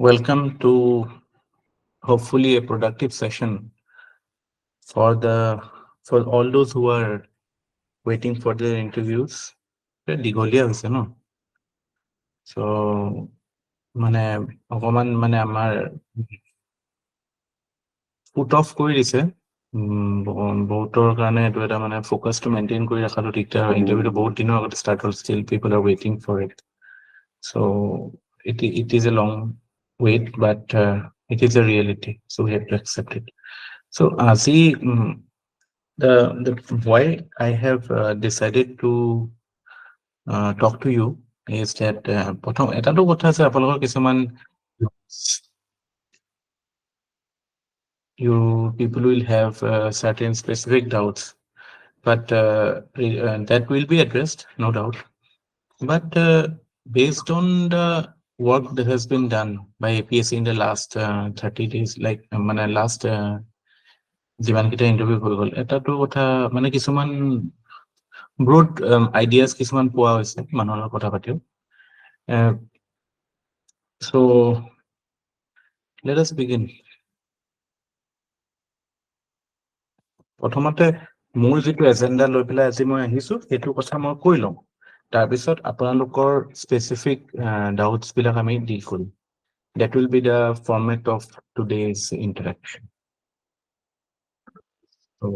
Welcome to hopefully a productive session for all those who are waiting for their interviews. দীঘলীয়া হৈছে ন so মানে অকমান মানে আমাৰ ফুট অফ কৰি দিছে বহুতৰ কাৰণে এইটো এটা মানে ফোকাসটো মেইনটেইন কৰি ৰাখাটো দিগদাৰ হয় ইন্টাৰভিউটো বহুত দিনৰ আগতে ষ্টাৰ্ট হ'ল still people are waiting for it so it is a long wait but it is a reality so we have to accept it so আজি the why I have decided to talk to you is that প্ৰথম এটাটো কথা আছে আপোনালোকৰ কিছুমান people will have certain specific doubts but that will be addressed no doubt but based on the work that has been done by APSC in the last 30 days like মানে last যিমান কিটা interview হৈ গল এটাটো কথা মানে কিছুমান broad ideas কিছুমান পোৱা হৈছে মানুহৰ কথা পাতিও so let us begin প্ৰথমতে মোৰ যিটো এজেন্ডা লৈ পেলাই আজি মই আহিছো সেইটো কথা মই কৈ লম তাৰ পিছত আপোনালোকৰ স্পেসিফিক ডাউটস বিলাক আমি ডিল কৰিম that will be the format of today's interaction so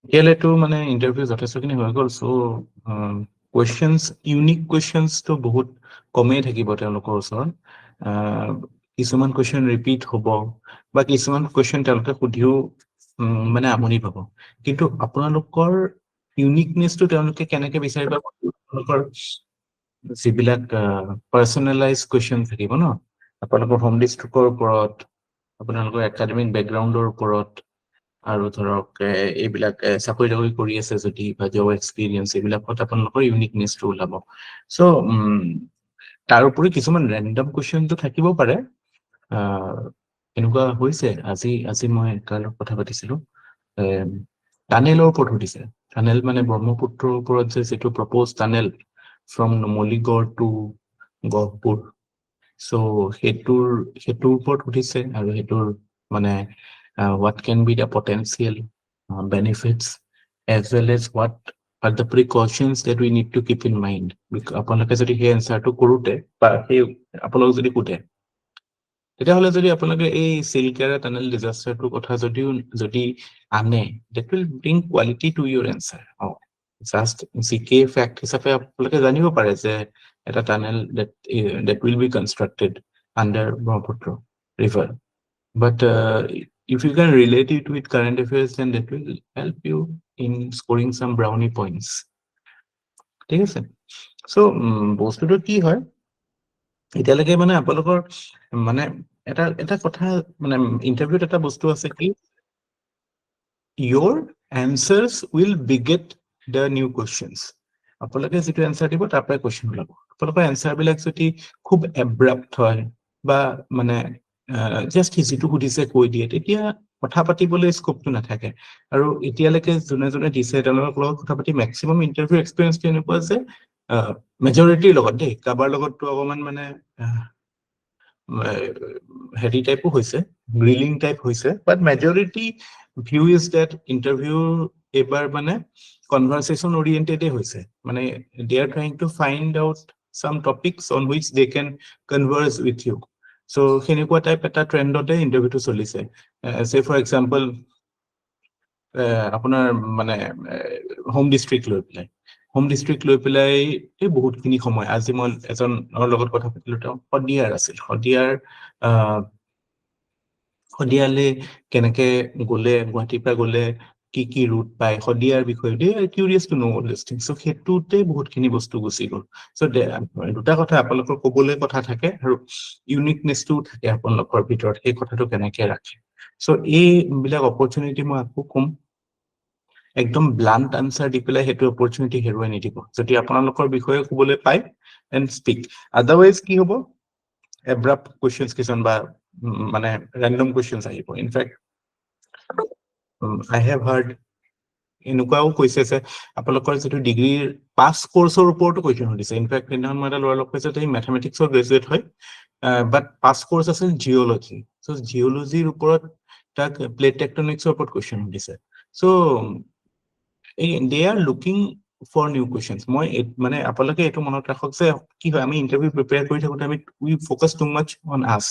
এতিয়ালৈতো মানে ইন্টাৰভিউ যথেষ্টখিনি হৈ গ'ল সো কুৱেশ্যনছ ইউনিক কুৱেশ্যনছটো বহুত কমেই থাকিব তেওঁলোকৰ ওচৰত কিছুমান কুৱেশ্যন ৰিপিট হ'ব বা কিছুমান কুৱেশ্যন তেওঁলোকে সুধিও মানে আমনি পাব কিন্তু আপোনালোকৰ ইউনিকনেছটো তেওঁলোকে কেনেকৈ বিচাৰিব আপোনালোকৰ যিবিলাক পাৰ্চনেলাইজ কুৱেশ্যন থাকিব ন আপোনালোকৰ হোম ডিষ্ট্ৰিক্টৰ ওপৰত আপোনালোকৰ একাডেমিক বেকগ্ৰাউণ্ডৰ ওপৰত আৰু ধৰক এইবিলাক চাকৰি টাকৰি কৰি আছে যদি বা জব এক্সপিৰিয়েঞ্চ এইবিলাকত আপোনালোকৰ ইউনিকনেছটো ওলাব সো তাৰ উপৰি কিছুমান ৰেণ্ডম কুৱেশ্যনটো থাকিব পাৰে এনেকুৱা হৈছে আজি মই কাইলৈ কথা পাতিছিলো টানেলৰ ওপৰত সুধিছে টানেল মানে ব্ৰহ্মপুত্ৰৰ ওপৰত যে যিটো proposed tunnel from Numaligarh to Gohpur so সেইটোৰ ওপৰত সুধিছে আৰু সেইটোৰ মানে what can be the potential benefits as well as what are the precautions that we need to keep in mind আপোনালোকে যদি সেই এনসাৰটো কৰোতে বা সেই আপোনালোক যদি সোধে তেতিয়াহ'লে যদি আপোনালোকে এই চিলকাৰা টানেল ডিজাষ্টাৰটোৰ কথা যদি আনে that will bring quality to your answer just জিকে ফ্যাক্ট হিচাপে আপোনালোকে জানিব পাৰে যে এটা tunnel that will be constructed under Brahmaputra river but if you can relate it with current affairs then that will help you in scoring some brownie points ঠিক আছে so বস্তুটো কি হয় এতিয়ালৈকে মানে আপোনালোকৰ মানে এটা কথা মানে ইন্টাৰভিউত এটা বস্তু আছে কি your answers will beget the new questions আপোনালোকে যিটো এনসাৰ দিব তাৰ পৰাই কোৱেশ্চন ওলাব আপোনালোকৰ এনসাৰ বিলাক যদি খুব এব্ৰাপ্ট হয় বা মানে জাষ্ট যিটো সুধিছে কৈ দিয়ে তেতিয়া কথা পাতিবলৈ স্কোপটো নাথাকে আৰু এতিয়ালৈকে যোনে দিছে তেওঁলোকৰ লগত কথা পাতি মেক্সিমাম ইন্টাৰভিউ এক্সপিৰিয়েঞ্চ তেনেকুৱা যে মেজৰিটিৰ লগত দেই কাবাৰ লগতটো অকমান মানে হেৰি টাইপো হৈছে গ্ৰিলিং টাইপ হৈছে but majority view is that interview এবাৰ মানে কনভাৰসেশন ওৰিয়েন্টেডে হৈছে মানে they are trying to find out some topics on which they can converse with you so সেনেকুৱা টাইপ এটা ট্ৰেন্ডতে ইন্টাৰভিউটো চলিছে say for example আপোনাৰ মানে হোম ডিস্ট্ৰিক্ট লৈ পেলাই এই বহুতখিনি সময় আজি মই এজনৰ লগত কথা পাতিলো তেওঁ সদিয়াৰ আছিল সদিয়ালে কেনেকে গ'লে গুৱাহাটীৰ পৰা গ'লে কি ৰুট পায় সদিয়াৰ বিষয়ে they curious to know all this things so হেতুতে বহুতখিনি বস্তু গুচি গ'ল সো দুটা কথা আপোনালোকৰ ক'বলৈ কথা থাকে আৰু ইউনিকনেছটো থাকে আপোনালোকৰ ভিতৰত এই কথাটো কেনেকে ৰাখে সো এই বিলাক অপৰচুনিটি মই আকৌ কম একদম ব্লান্ট আনসাৰ দি পেলাই হেতু অপৰচুনিটি হেৰুৱাই নিদিব যদি আপোনালোকৰ বিষয়ে ক'বলৈ পায় এন্ড স্পিক আদাৰৱাইজ কি হ'ব এব্ৰাপ্ট কোৱেশ্চনছ কিছুমান বা মানে ৰেণ্ডম কুৱেশ্যনছ আহিব ইনফেক্ট আই হেভ হাৰ্ড এনেকুৱাও কৈছে যে আপোনালোকৰ যিটো ডিগ্ৰীৰ পাছ কৰ্চৰ ওপৰতো কুৱেশ্যন সুধিছে ইনফেক্ট সেইদিনাখন মই এটা ল'ৰা লগ পাইছোঁ সি মেথামেটিক্সৰ গ্ৰেজুৱেট হয় বাট পাছ কৰ্চ আছিল জিঅ'লজি চ' জিঅ'লজিৰ ওপৰত তাক প্লেট টেকটনিক্সৰ ওপৰত কুৱেশ্যন সুধিছে so' they are looking for new questions মই মানে আপোনালোকে এইটো মনত ৰাখক যে কি হয় আমি ইণ্টাৰভিউ প্ৰিপেয়াৰ কৰি থাকোঁতে আমি উই ফ'কাছ টু মাছ অন আছ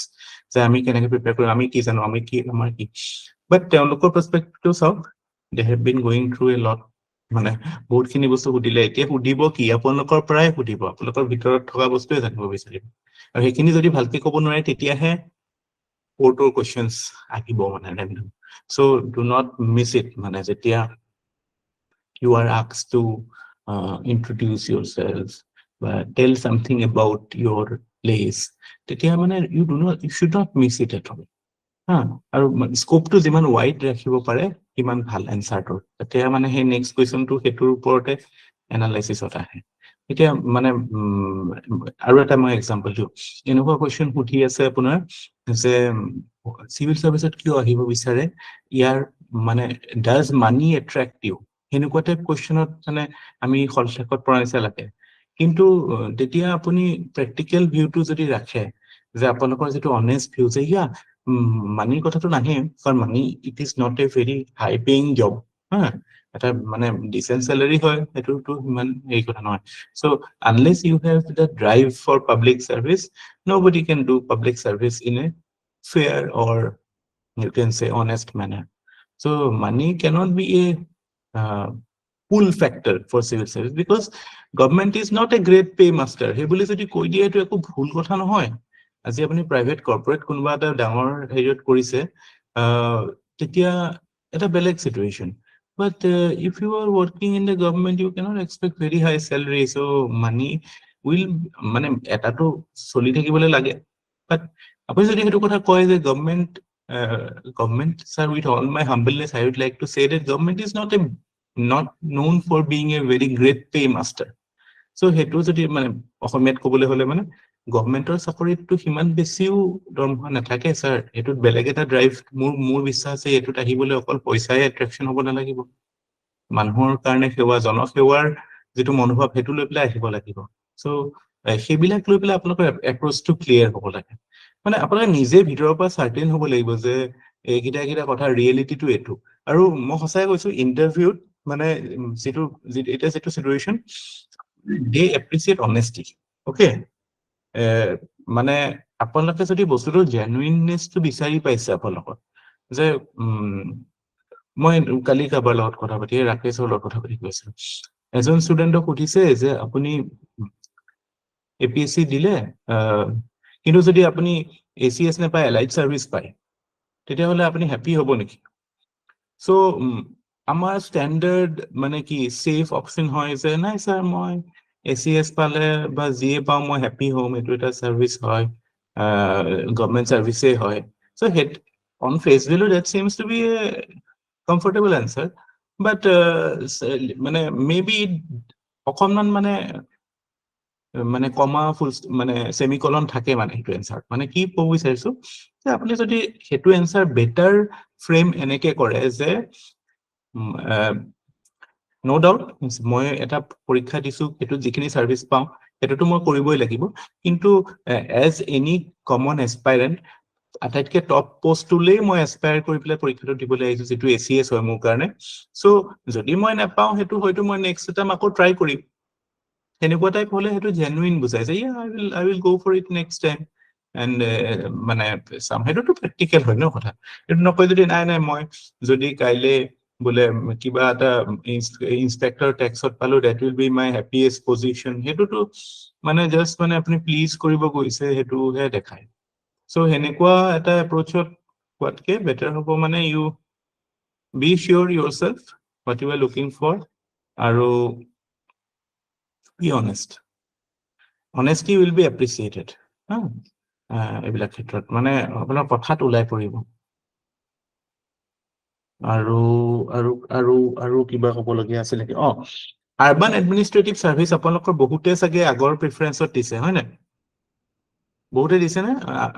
যে আমি কেনেকৈ প্ৰিপেয়াৰ কৰিম আমি কি জানো আমি কি আমাৰ কি বাট তেওঁলোকৰ পাৰ্চপেক্টিভটো চাওক they have been going through A lot মানে বহুতখিনি বস্তু সুধিলে এতিয়া সুধিব কি আপোনালোকৰ পৰাই সুধিব আপোনালোকৰ ভিতৰত থকা বস্তুৱে জানিব বিচাৰিব আৰু সেইখিনি যদি ভালকে ক'ব নোৱাৰে তেতিয়াহে কোৰ্টৰ কুৱেশ্যনছ আহিব মানে random so' do not miss it মানে যেতিয়া you are asked to introduce yourself, tell something about your place. তেতিয়া মানে you should not miss it at all. আৰু স্কোপটো যিমান ৱাইড ৰাখিব পাৰে সিমান ভাল এনচাৰটোৰ তেতিয়া মানে সেই নেক্সট কুৱেশ্যনটো সেইটোৰ ওপৰতে এনালাইচিছত আহে এতিয়া মানে আৰু এটা মই এক্সাম্পল দিওঁ এনেকুৱা কুৱেশ্যন সুধি আছে আপোনাৰ যে চিভিল চাৰ্ভিচত কিয় আহিব বিচাৰে ইয়াৰ মানে ডাজ মানি এট্ৰেক্ট ইউ সেনেকুৱা টাইপ কুৱেশ্যনত মানে আমি সলশেষত পৰা নিচিনা লাগে কিন্তু তেতিয়া আপুনি প্ৰেক্টিকেল ভিউটো যদি ৰাখে যে আপোনালোকৰ যিটো অনেষ্ট ভিউ যে মানিৰ কথাটো নাহে কাৰণ money it is not a very high paying job এটা মানে ডিচেণ্ট চেলাৰী হয় সেইটোতো ইমান হেৰি কথা নহয় so' unless you have the drive for public service nobody can do public service in a fair or you can say honest manner so money cannot be a pull factor for civil service because government is not a great pay master সেই বুলি যদি কৈ দিয়ে এইটো একো ভুল কথা নহয় আজি আপুনি প্ৰাইভেট কৰ্পৰেট কোনোবা এটা ডাঙৰ হেৰিয়ত কৰিছে তেতিয়া এটা বেলেগ situation but if you are working in the government you cannot expect very high salary so' money will মানে এটাটো চলি থাকিবলৈ লাগে বাট আপুনি যদি সেইটো কথা কয় যে government sir with all my humbleness I would like to say that government is not known for being a very great pay master so সেইটো যদি মানে অসমীয়াত ক'বলৈ হলে মানে গভৰ্ণমেণ্টৰ চাকৰিটো সিমান বেছিও দৰমহা নাথাকে ছাৰ এইটোত বেলেগ এটা ড্ৰাইভ মোৰ বিশ্বাস আছে এইটোত আহিবলৈ অকল পইচাই এট্ৰেকশ্যন হ'ব নালাগিব মানুহৰ কাৰণে সেৱা জনসেৱাৰ যিটো মনোভাৱ সেইটো লৈ পেলাই আহিব লাগিব চ' সেইবিলাক লৈ পেলাই আপোনালোকৰ এপ্ৰ'চটো ক্লিয়াৰ হ'ব লাগে মানে আপোনালোকে নিজে ভিতৰৰ পৰা চাৰ্টেইন হ'ব লাগিব যে এইকেইটা কথা ৰিয়েলিটিটো এইটো আৰু মই সঁচাই কৈছো ইণ্টাৰভিউত মানে এতিয়া যিটো situation they appreciate honesty okay মানে আপোনালোকে যদি বস্তুটো জেনুইননেছটো বিচাৰি পাইছে আপোনালোকৰ যে মই কালি কাৰোবাৰ লগত কথা পাতি ৰাকেশৰ লগত কথা পাতি কৈছিলো এজন ষ্টুডেণ্টক সুধিছে যে আপুনি APSC দিলে কিন্তু যদি আপুনি ACS নাপায় এলাইট চাৰ্ভিচ পায় তেতিয়াহ'লে আপুনি হেপী হ'ব নেকি চ' আমাৰ ষ্টেণ্ডাৰ্ড মানে কি ছেফ অপশ্যন হয় যে নাই ছাৰ মই ACS পালে বা যিয়ে পাওঁ মই হেপী হ'ম এইটো এটা চাৰ্ভিচ হয় গভৰ্ণমেণ্ট চাৰ্ভিচেই হয় so' on face value that seems to be a comfortable answer but মানে মে বি অকণমান মানে কমা ফুল মানে ছেমিকলন থাকে মানে সেইটো এনচাৰ মানে কি ক'ব বিচাৰিছো যে আপুনি যদি সেইটো এনচাৰ বেটাৰ ফ্ৰেম এনেকে কৰে যে no doubt মই এটা পৰীক্ষা দিছো সেইটো যিখিনি সাৰ্ভিস পাওঁ সেইটোতো মই কৰিবই লাগিব কিন্তু এজ এনি কমন এসপাইৰেন্ট আটাইতকৈ টপ পোষ্টটোলৈ মই এসপায়াৰ কৰি পেলাই পৰীক্ষাটো দিবলৈ আহিছো যেটো ACS হয় মোৰ কাৰণে সো যদি মই নাপাওঁ সেইটো হয়তো মই নেক্সট টাইম আকৌ ট্ৰাই কৰিম এনেকুৱা টাইপ হলে সেইটো জেনুইন বুজাই যে I will go for it next time and মানে সামহেইটো প্ৰ্যাকটিক্যাল হয় ন কথা এটো নকয় যদি নাই মই যদি কাইলে বোলে কিবা এটা ইনস্পেক্টৰ টেক্সত পালো that will be my happiest position হেতুটো মানে জাস্ট মানে আপুনি প্লিজ কৰিব গৈছে হেতুহে দেখায় সো হেনেকুৱা এটা এপ্ৰোচত কোৱাতকে বেটাৰ হ'ব মানে you be sure yourself what you are looking for আৰু be honest honesty will be appreciated এইবিলাক ক্ষেত্ৰত মানে আপোনাৰ কথাত ওলাই পৰিব আৰু কিবা ক'বলগীয়া আছে নেকি আৰবান এডমিনিষ্ট্ৰেটিভ সাৰ্ভিস আপোনালোকৰ বহুতে চাগে আগৰ প্ৰিফাৰেন্সত দিছে হয় নাই বহুতে দিছে না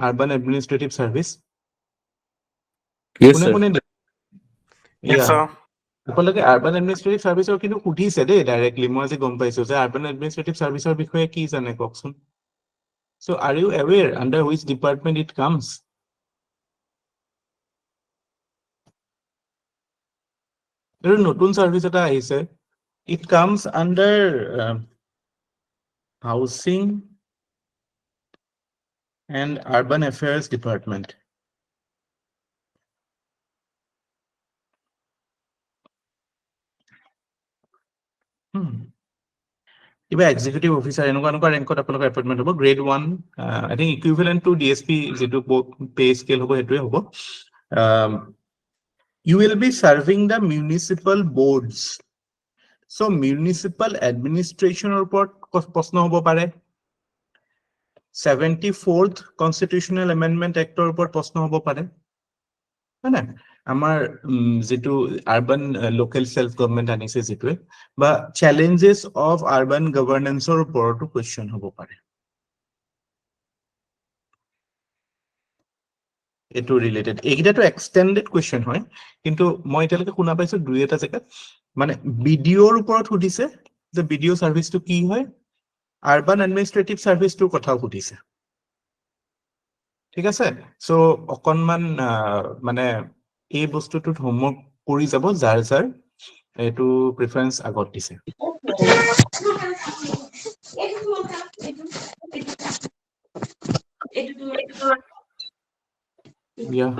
আৰবান এডমিনিস্ট্ৰেটিভ সাৰ্ভিস Yes, কোনে sir. কোনে Yes, sir. আপোনালোকে আৰবান এডমিনিস্ট্ৰেটিভ সাৰ্ভিসৰ কিন্তু সুধিছে দেই ডাইৰেক্টলি মই আজি গম পাইছো যে আৰবান এডমিনিস্ট্ৰেটিভ সাৰ্ভিসৰ বিষয়ে কি জানে কওকচোন So are you aware under which department it comes? There is নতুন সার্ভিস এটা আহিছে it comes under housing and urban affairs department কিবা এক্সিকিউটিভ অফিচাৰ এনেকুৱা ৰেংকত আপোনালোকৰ এপইণ্টমেণ্ট হ'ব গ্ৰেড 1 আই থিংক ইকুইভেলেন্ট টু ডিএসপি যেটো পে স্কেল হ'ব হেতুৱে হ'ব you will be serving the municipal boards so municipal administration ওপৰত প্ৰশ্ন হ'ব পাৰে 74th constitutional amendment act ওপৰত প্ৰশ্ন হ'ব পাৰে না আমাৰ যেটো আৰবান লোকাল সেলফ গভৰ্নমেন্ট আনিছে যেটোৱে বা চ্যালেঞ্জেস অফ আৰবান গভৰ্নেন্সৰ ওপৰতো কোৱেশ্চন হ'ব পাৰে এটো ৰিলেটেড এইকেইটাটো এক্সটেন্ডেড কোৱেশ্চন হয় কিন্তু মই এতিয়ালৈকে শুনা পাইছো দুই এটা জেগাত মানে বিডিওৰ ওপৰত সুধিছে যে বিডিও সাৰ্ভিসটো কি হয় আৰবান এডমিনিস্ট্ৰেটিভ সাৰ্ভিসটোৰ কথাও সুধিছে ঠিক আছে সো অকনমান মানে এই বস্তুটোত হোমৱৰ্ক কৰি যাব যাৰ যাৰ এটো প্ৰেফাৰেন্স আগত দিছে Yeah.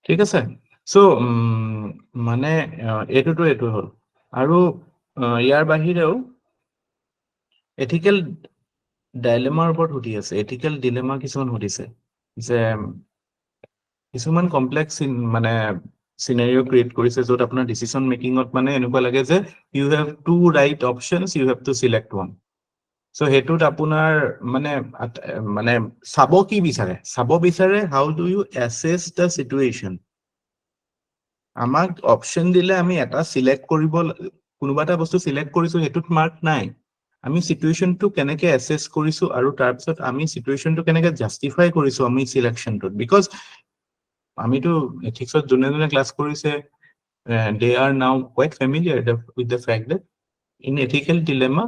ঠিক আছে সো মানে এটোটো হল আৰু ইয়াৰ বাহিৰেও এথিক্যাল ডাইলেমাৰ ওপৰত সুধি আছে এথিক্যাল ডিলেমা কিছুমান সুধিছে যে কিছুমান কমপ্লেক্স মানে সিনাৰিও ক্ৰিয়েট কৰিছে যত আপোনাৰ ডিসিশন মেকিংত মানে এনেকুৱা লাগে যে you have to write options you have to select one so হেতুত আপোনাৰ মানে চাব কি বিচাৰে how do you assess the situation আমাক অপশন দিলে আমি এটা সিলেক্ট কৰিব কোনোবা এটা বস্তু সিলেক্ট কৰিছো হেতুত মাৰ্ক নাই আমি সিচুয়েশনটো কেনেকে অ্যাসেস কৰিছো আৰু তাৰ পিছত আমি সিচুয়েশনটো কেনেকে জাস্টিফাই কৰিছো আমি সিলেকশনটো বিকজ আমিতো এথিক্সত যোনে ক্লাস কৰিছে they are now quite familiar with the fact that in ethical dilemma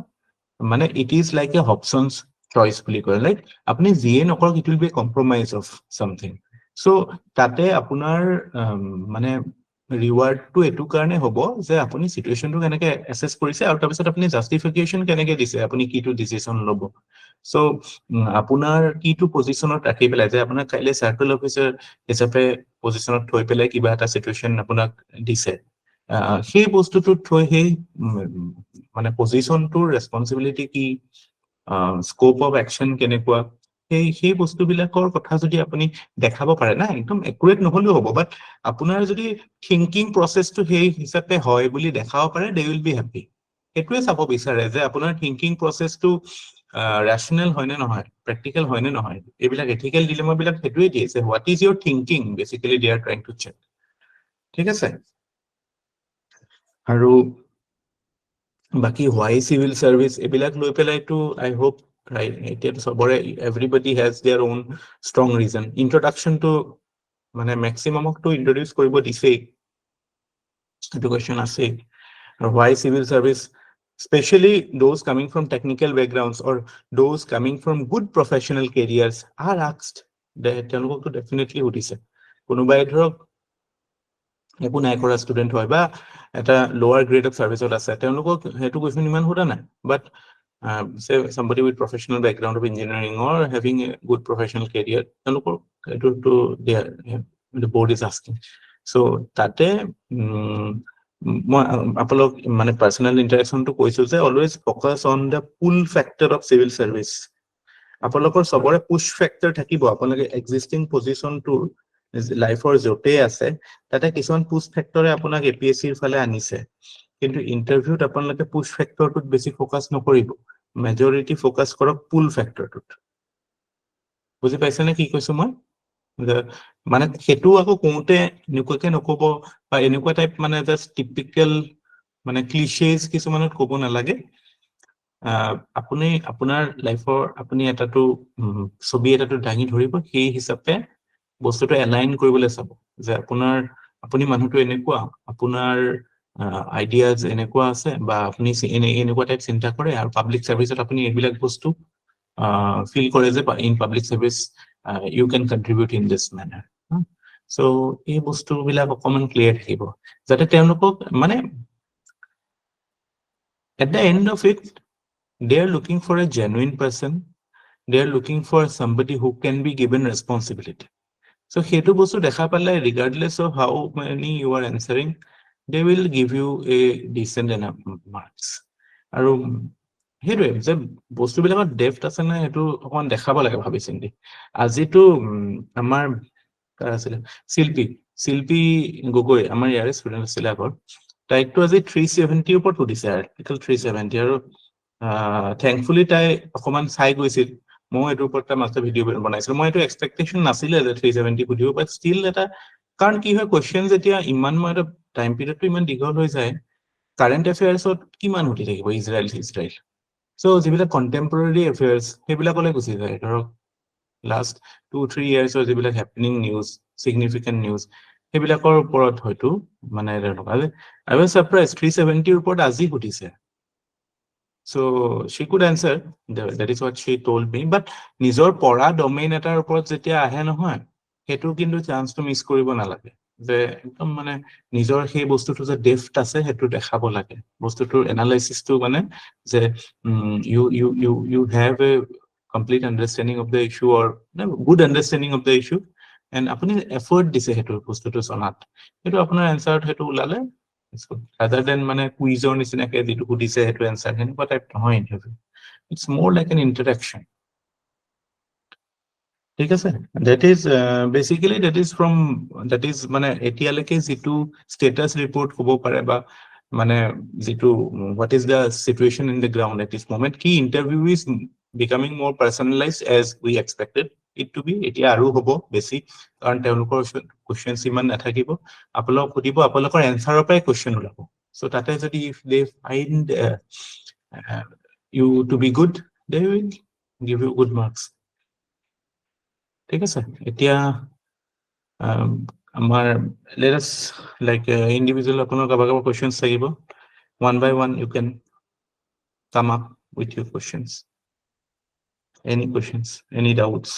মানে it is like a Hobson's choice বুলি কয় লাইক আপুনি যিয়ে নকৰক it will be a compromise of something so তাতে আপোনাৰ মানে ৰিওয়াৰ্ডটো এটু কাৰণে হ'ব যে আপুনি সিচুয়েশনটো কেনেকে অ্যাসেস কৰিছে আৰু তাৰ পিছত আপুনি জাস্টিফিকেশন কেনেকে দিছে আপুনি কিটো ডিসিশন ল'ব সো আপোনাৰ কিটো পজিশনত ৰাখি পেলাই যে আপোনাৰ কাইলে সাৰ্কেল অফিসাৰ হিচাপে পজিশনত থৈ পেলাই কিবা এটা সিচুয়েশন আপোনাক দিছে সেই বস্তুটো থৈ সেই মানে পজিশনটোৰ ৰেসপন্সিবিলিটি কি স্কোপ অফ অ্যাকশন কেনেকুৱা সেই বস্তুবিলাকৰ কথা যদি আপুনি দেখাব পাৰে না একদম একুৰেট নহলেও হ'ব বাট আপোনাৰ যদি থিংকিং প্ৰসেসটো সেই হিচাপে হয় বুলি দেখাব পাৰে দে উইল বি হ্যাপি এটোৱে চাব বিচাৰে যে আপোনাৰ থিংকিং প্ৰসেসটো rational হয় নে নহয় প্ৰ্যাকটিক্যাল হয় নে নহয় এইবিলাক এথিক্যাল ডিলেমা বিলাক হেতুৱে দিছে what is your thinking basically they are trying to check ঠিক আছে আৰু বাকি why civil service এইবিলাক লৈ পেলাইতো I hope right এতিয়া সবৰে everybody has their own strong reason introduction to মানে maximum to introduce কৰিব দিছে এটো কোৱেশ্চন আছে আৰু why civil service especially those coming from technical backgrounds or those coming from good professional careers are asked তেওঁলোকক তো definitely সুধিছে কোনোবাই ধৰক একো নাই কৰা স্টুডেন্ট হয় বা এটা লোৱাৰ গ্ৰেড অফ সাৰ্ভিসত আছে তেওঁলোকক হেতু কোৱেশ্চন ইমান হোদা নাই বাট say somebody with professional background of engineering or having a good professional career তেওঁলোকৰ হেতু to the board is asking so তাতে মই আপোনালোক মানে পার্সোনাল ইন্টাৰেকশনটো কৈছো যে always focus on the pool factor of civil service আপোনালোকৰ সবৰে পুশ ফ্যাক্টৰ থাকিব আপোনালোকে এক্সিস্টিং পজিশনটোৰ লাইফৰ জতে আছে তাতে কিছুমান পুশ ফ্যাক্টৰে আপোনাক এপিএসসিৰ ফালে আনিছে কিন্তু ইন্টাৰভিউত আপোনালোকে পুশ ফ্যাক্টৰটোত বেছি ফোকাস নকৰিব মেজৰিটি ফোকাস কৰক পুল ফ্যাক্টৰটোত বুজি পাইছেনে কি কৈছো মই মানে সেইটো আকৌ কোনতে এনেকুৱাকে নকব বা এনেকুৱা টাইপ মানে জাষ্ট টিপিক্যাল মানে ক্লিশেজ কিছুমানত ক'ব নালাগে আপুনি আপোনাৰ লাইফৰ আপুনি এটাটো ছবি এটাটো দাঙি ধৰিব সেই হিচাপে বস্তুটো এলাইন কৰিবলৈ চাব যে আপুনি মানুহটো এনেকুৱা আপোনাৰ আইডিয়াজ এনেকুৱা আছে বা আপুনি এনেকুৱা টাইপ চিন্তা কৰে আৰু পাব্লিক সাৰ্ভিসত আপুনি এইবিলাক বস্তু ফিল কৰে যে in public service you can contribute in this manner so এই বস্তুবিলাক অকমান ক্লিয়াৰ থাকিব যাতে তেওঁলোকক মানে at the end of it they are looking for a genuine person they are looking for somebody who can be given responsibility so hetu bostu dekha pale regardless of how many you are answering they will give you a decent enough marks aru hetu je bostu bilakot depth ase na hetu okon dekhaba lage bhabi chindi aji to amar asile শিল্পী গগৈ আমাৰ ইয়াৰে student আছিল আগৰ তাইকটো আজি 370 ওপৰত উঠিছে article 370 আৰু thankfully তাই অকমান চাই গৈছিল মই এটোৰ ওপৰত মাস্টাৰ ভিডিও বনাইছিল মই এটো এক্সপেক্টেশন নাছিলে যে 370 ভিডিও বাট ষ্টিল এটা কাৰণ কি হয় কোৱেশ্চন যেতিয়া ইমান মই এটা টাইম পিৰিয়ডটো ইমান দীঘল হৈ যায় কাৰেন্ট এফেয়াৰ্সত কিমান উঠি থাকিব ইজৰাইল সো যিবিলাক কন্টেম্পৰেৰী এফেয়াৰ্স সেইবিলাকলৈ গুচি যায় ধৰক লাষ্ট 2-3 ইয়াৰ্ছৰ যিবিলাক হেপেনিং নিউজ significant news সেইবিলাকৰ ওপৰত হয়তো মানে I was surprised 370 ওপৰত আজি উঠিছে so she could answer that is what she told me but নিজৰ পঢ়া ডমেইন এটাৰ ওপৰত যেতিয়া আহে নহয় হেতু কিন্তু চান্সটো মিস কৰিব নালাগে যে একদম মানে নিজৰ সেই বস্তুটো যে ডেফট আছে হেতু দেখাব লাগে বস্তুটোৰ এনালাইসিসটো মানে যে you have a complete understanding of the issue or good understanding of the issue and আপুনি এফৰ্ট দিছে হেতু বস্তুটো জনাত হেতু আপোনাৰ আনসাৰত হেতু উলালে rather than মানে কুইজৰ নিচিনাকে যেটো সুধিছে হেতু আনসাৰ হেনেকুৱা টাইপ নহয় interview it's more like an interaction ঠিক আছে that is basically that is মানে এতিয়ালৈকে যেটো status report হ'ব পাৰে বা মানে যেটো what is the situation in the ground at this moment কি interview is becoming more personalized as we expected it to be এতিয়া আৰু হ'ব বেছি কাৰণ তেওঁলোকৰ কোৱেশ্চনস ইমান নাথাকিব আপোনালোক সুধিব আপোনালোকৰ এনসাৰৰ পৰাই কোৱেশ্চন ওলাব সো তাতে যদি if they find you to be good they will give you good marks ঠিক আছে এতিয়া আমাৰ let us like individual আপোনাৰ কাবা কোৱেশ্চনস থাকিব one by one you can come up with your questions any questions any doubts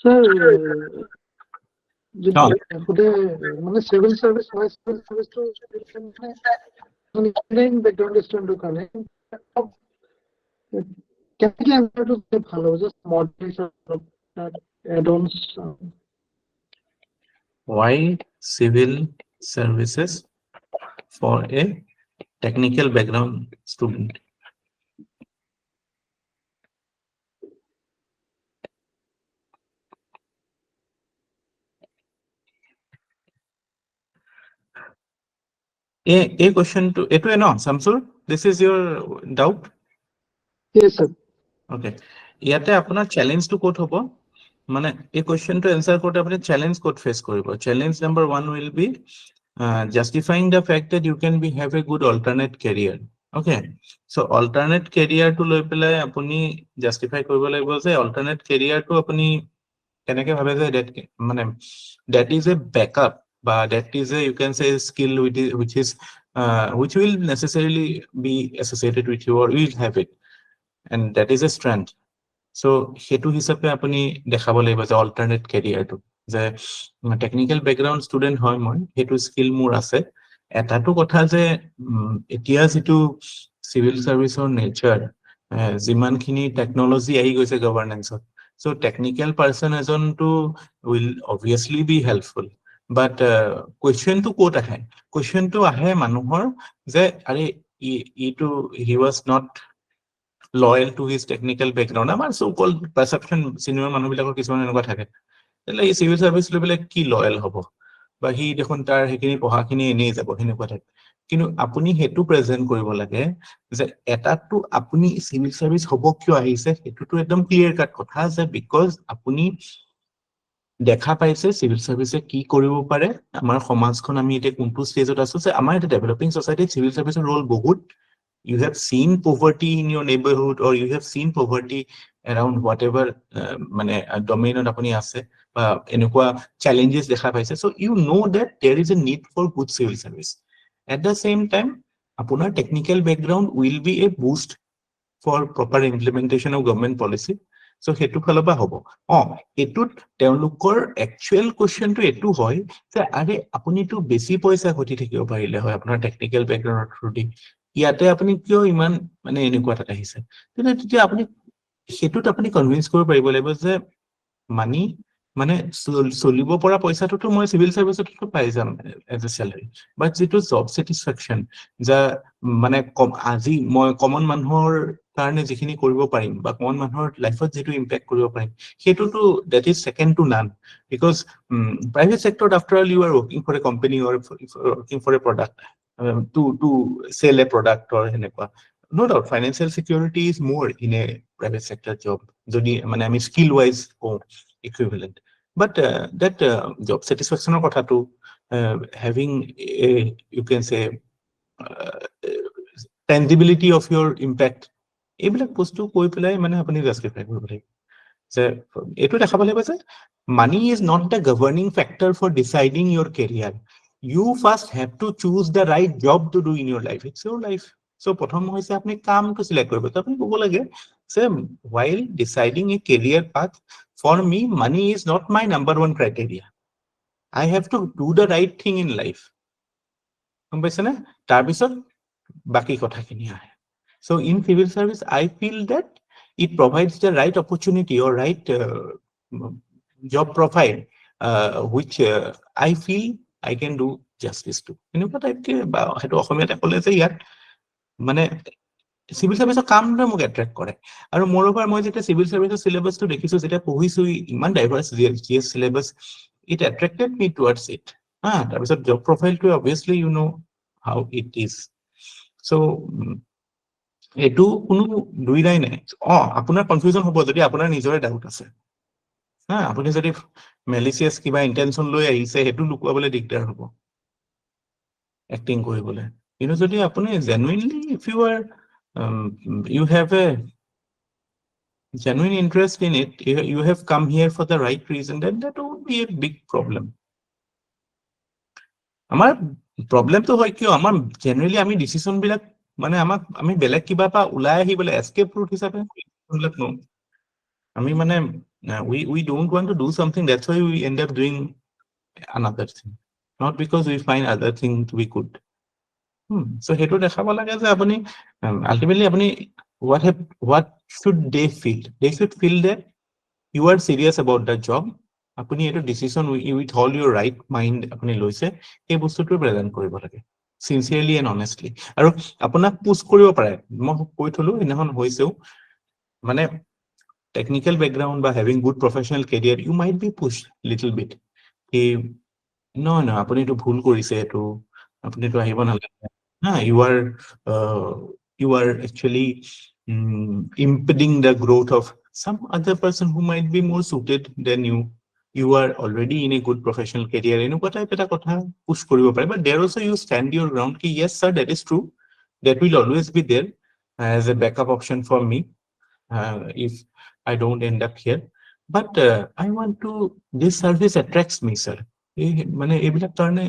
sir মানে civil service to engineering background student to কানে can answer to the ভালো just models add-ons why civil services for a technical background student a question to eto no Samsur this is your doubt yes sir okay ইয়াতে আপোনাৰ challenge two code হ'ব মানে এই কোৱেশ্চনটো answer কৰোতে আপুনি challenge code face কৰিব challenge number 1 will be justifying the fact that you can have a good alternate career okay so alternate career to লৈ পেলাই আপুনি justify কৰিব লাগিব যে alternate career to আপুনি কেনেকে ভাবে যে মানে that is a backup but that is a you can say skill which will necessarily be associated with you or will have it and that is a strength so hetu hisabe apuni dekhabo laibo je alternate career to je technical background student hoy moi hetu skill mur ase eta to kotha je etia jitu civil service or nature jiman khini technology ahi goise governance so technical person ejon to will obviously be helpful but question to quote ahe manuhor je are he was not loyal to his technical background amar so called perception senior manu bilakor kisman enuka thake tele ei civil service level ki loyal hobo ba hi dekhon tar hekini poha khini enei jabo henuka thake কিন্তু আপুনি হেতু present কৰিব লাগে যে এটাটো আপুনি civil service হ'ব কিয় আহিছে হেতুটো একদম ক্লিয়াৰ কাট কথা যে বিকজ আপুনি দেখা পাইছে সিভিল সাৰ্ভিসে কি কৰিব পাৰে আমাৰ সমাজখন আমি এতিয়া কোনটো ষ্টেজত আছো যে আমাৰ এটা ডেভেলপিং সোসাইটিত সিভিল সাৰ্ভিসৰ ৰোল বহুত you have seen poverty in your neighborhood or you have seen poverty around whatever মানে domain apuni ase ba enukwa challenges dekha paise so you know that there is a need for good civil service at the same time apunar technical background will be a boost for proper implementation of government policy so hetu phaloba hobo etut teolukor actual question to etu hoy je are apuni tu besi paisa khoti thakibo parile hoy apunar technical background through ইয়াতে আপুনি কিয় ইমান মানে এনেকুৱা এটা আহিছে তেতিয়া আপুনি হেতুত আপুনি কনভিন্স কৰিব পাৰিব লাগিব যে মানি মানে চলিব পৰা পইচাটো মই সিভিল সাৰ্ভিসত পাই যাম এজ এ স্যালাৰি বাট যেটো জব স্যাটিসফ্যাকশন যা মানে আজি মই কমন মানুহৰ কাৰণে যিখিনি কৰিব পাৰিম বা কমন মানুহৰ লাইফত যেটো ইম্প্যাক্ট কৰিব পাৰিম হেতুটো that is second to none because private sector after all you are working for a company or working for a product to sell a product or এনেকুৱা no doubt financial security is more in a private sector job jodi mane ami skill wise equivalent but that job satisfaction or kotha to having a you can say tangibility of your impact ebilak bostu koi pelai mane apuni justify koribo lagibo je etu dekha pale je money is not the governing factor for deciding your career you first have to choose the right job to do in your life it's your life so prothom hoise apni kaam to select koribo to apni kobo lage say while deciding a career path for me money is not my number one criteria I have to do the right thing in life paise na tar bisot baki kotha kini ahe so in civil service I feel that it provides the right opportunity or right job profile which I feel I can do justice to এনেকুৱা type কে বা হেতু অসমীয়াতে কলে যে ইয়াত মানে civil সাৰ্ভিসৰ কামটো মোক এট্ৰাক্ট কৰে আৰু মোৰওভাৰ মই যেতিয়া সিভিল সাৰ্ভিসৰ সিলেবাসটো দেখিছো যেতিয়া পঢ়িছো ইমান diverse GS syllabus it attracted me towards it তাৰপিছত জব প্ৰফাইলটো obviously you know how it is so এটো কোনো দুইৰাই নাই আপোনাৰ কনফিউজন হ'ব যদি আপোনাৰ নিজৰে ডাউট আছে আপুনি যদি মেলিচিয়াস কিবা ইন্টেনশন লৈ আহিছে হেতু লুকুৱাবলৈ দিগদাৰ হ'ব acting koribole you know jodi apuni genuinely if you are you have a genuine interest in it you have come here for the right reason then that would be a big problem amar problem to hoy kyo amar generally ami decision bilak mane amak ami belek kiba pa ulai ahi bole escape route hisabe bilak no ami mane we don't want to do something that's why we end up doing another thing not because we find other thing to be good so hetu dekhaba lage je apuni ultimately apuni what should they feel that you are serious about the job apuni eto decision with all your right mind apuni loise ei bostu to present koribo lage sincerely and honestly aru apunak push koribo pare mo koi tholu inahon hoiseu mane technical background বা having good professional career you might be pushed little bit no apuni to bhul korise etu apuni to ahibo na you are actually impeding the growth of some other person who might be more suited than you are already in a good professional career enukwa type eta kotha push koribo pare but there also you stand your ground ki yes sir that is true that will always be there as a backup option for me if I don't end up here but I want to this service attracts me sir mane ebilak karone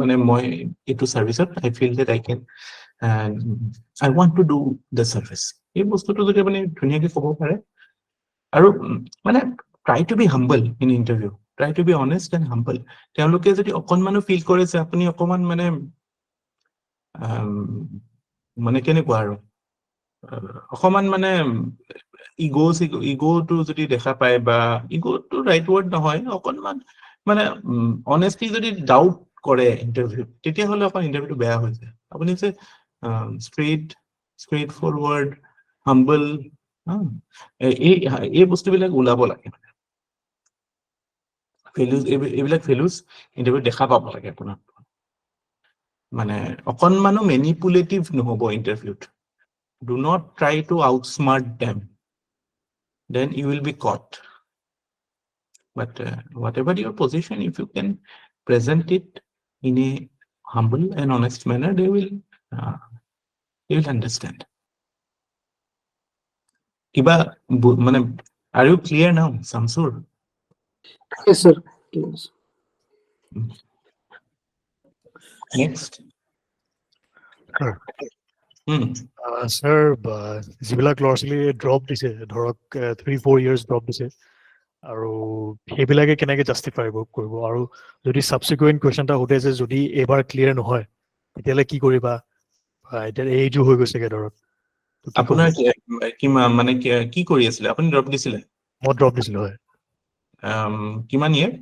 mane moi etu service I feel that I can I want to do the service ei bostu to jodi mane dhuniya ke kobo pare aru mane try to be humble in interview try to be honest and humble teoloke jodi okonmanu feel kore je apuni okoman mane mane kene ko aru okoman mane ego to jodi dekha pai ba ego to right word nohoy okonman mane honestly jodi doubt kore interview tetia hole apun interview to beya hoy jay apuni se straight forward humble এই বস্তু বিলাক উলাব লাগে values এইবিলাক values interview দেখা পাব লাগে আপোনাৰ মানে অকনমানো মেনিপুলেটিভ নহব ইন্টাৰভিউত do not try to outsmart them then you will be caught but whatever your position if you can present it in a humble and honest manner they will understand kiba mane are you clear now Samsur Yes, sir. Yes. next Sir, যিবিলাক ল'ৰা ছোৱালীয়ে drop দিছে ধৰক 3-4 years drop দিছে আৰু সেইবিলাকে কেনেকে justify কৰিব আৰু যদি সাবসিকুৱেন্ট কোৱেশ্চন এটা সোধে যে যদি এবাৰ ক্লিয়াৰ নহয় তেতিয়ালে কি কৰিবা এতিয়া এইটো হৈ গৈছেগে ধৰক আপোনাৰ কি মানে কি কৰি আছিলে আপুনি ড্ৰপ দিছিলে মই ড্ৰপ দিছিলো হয় কিমান ইয়াৰ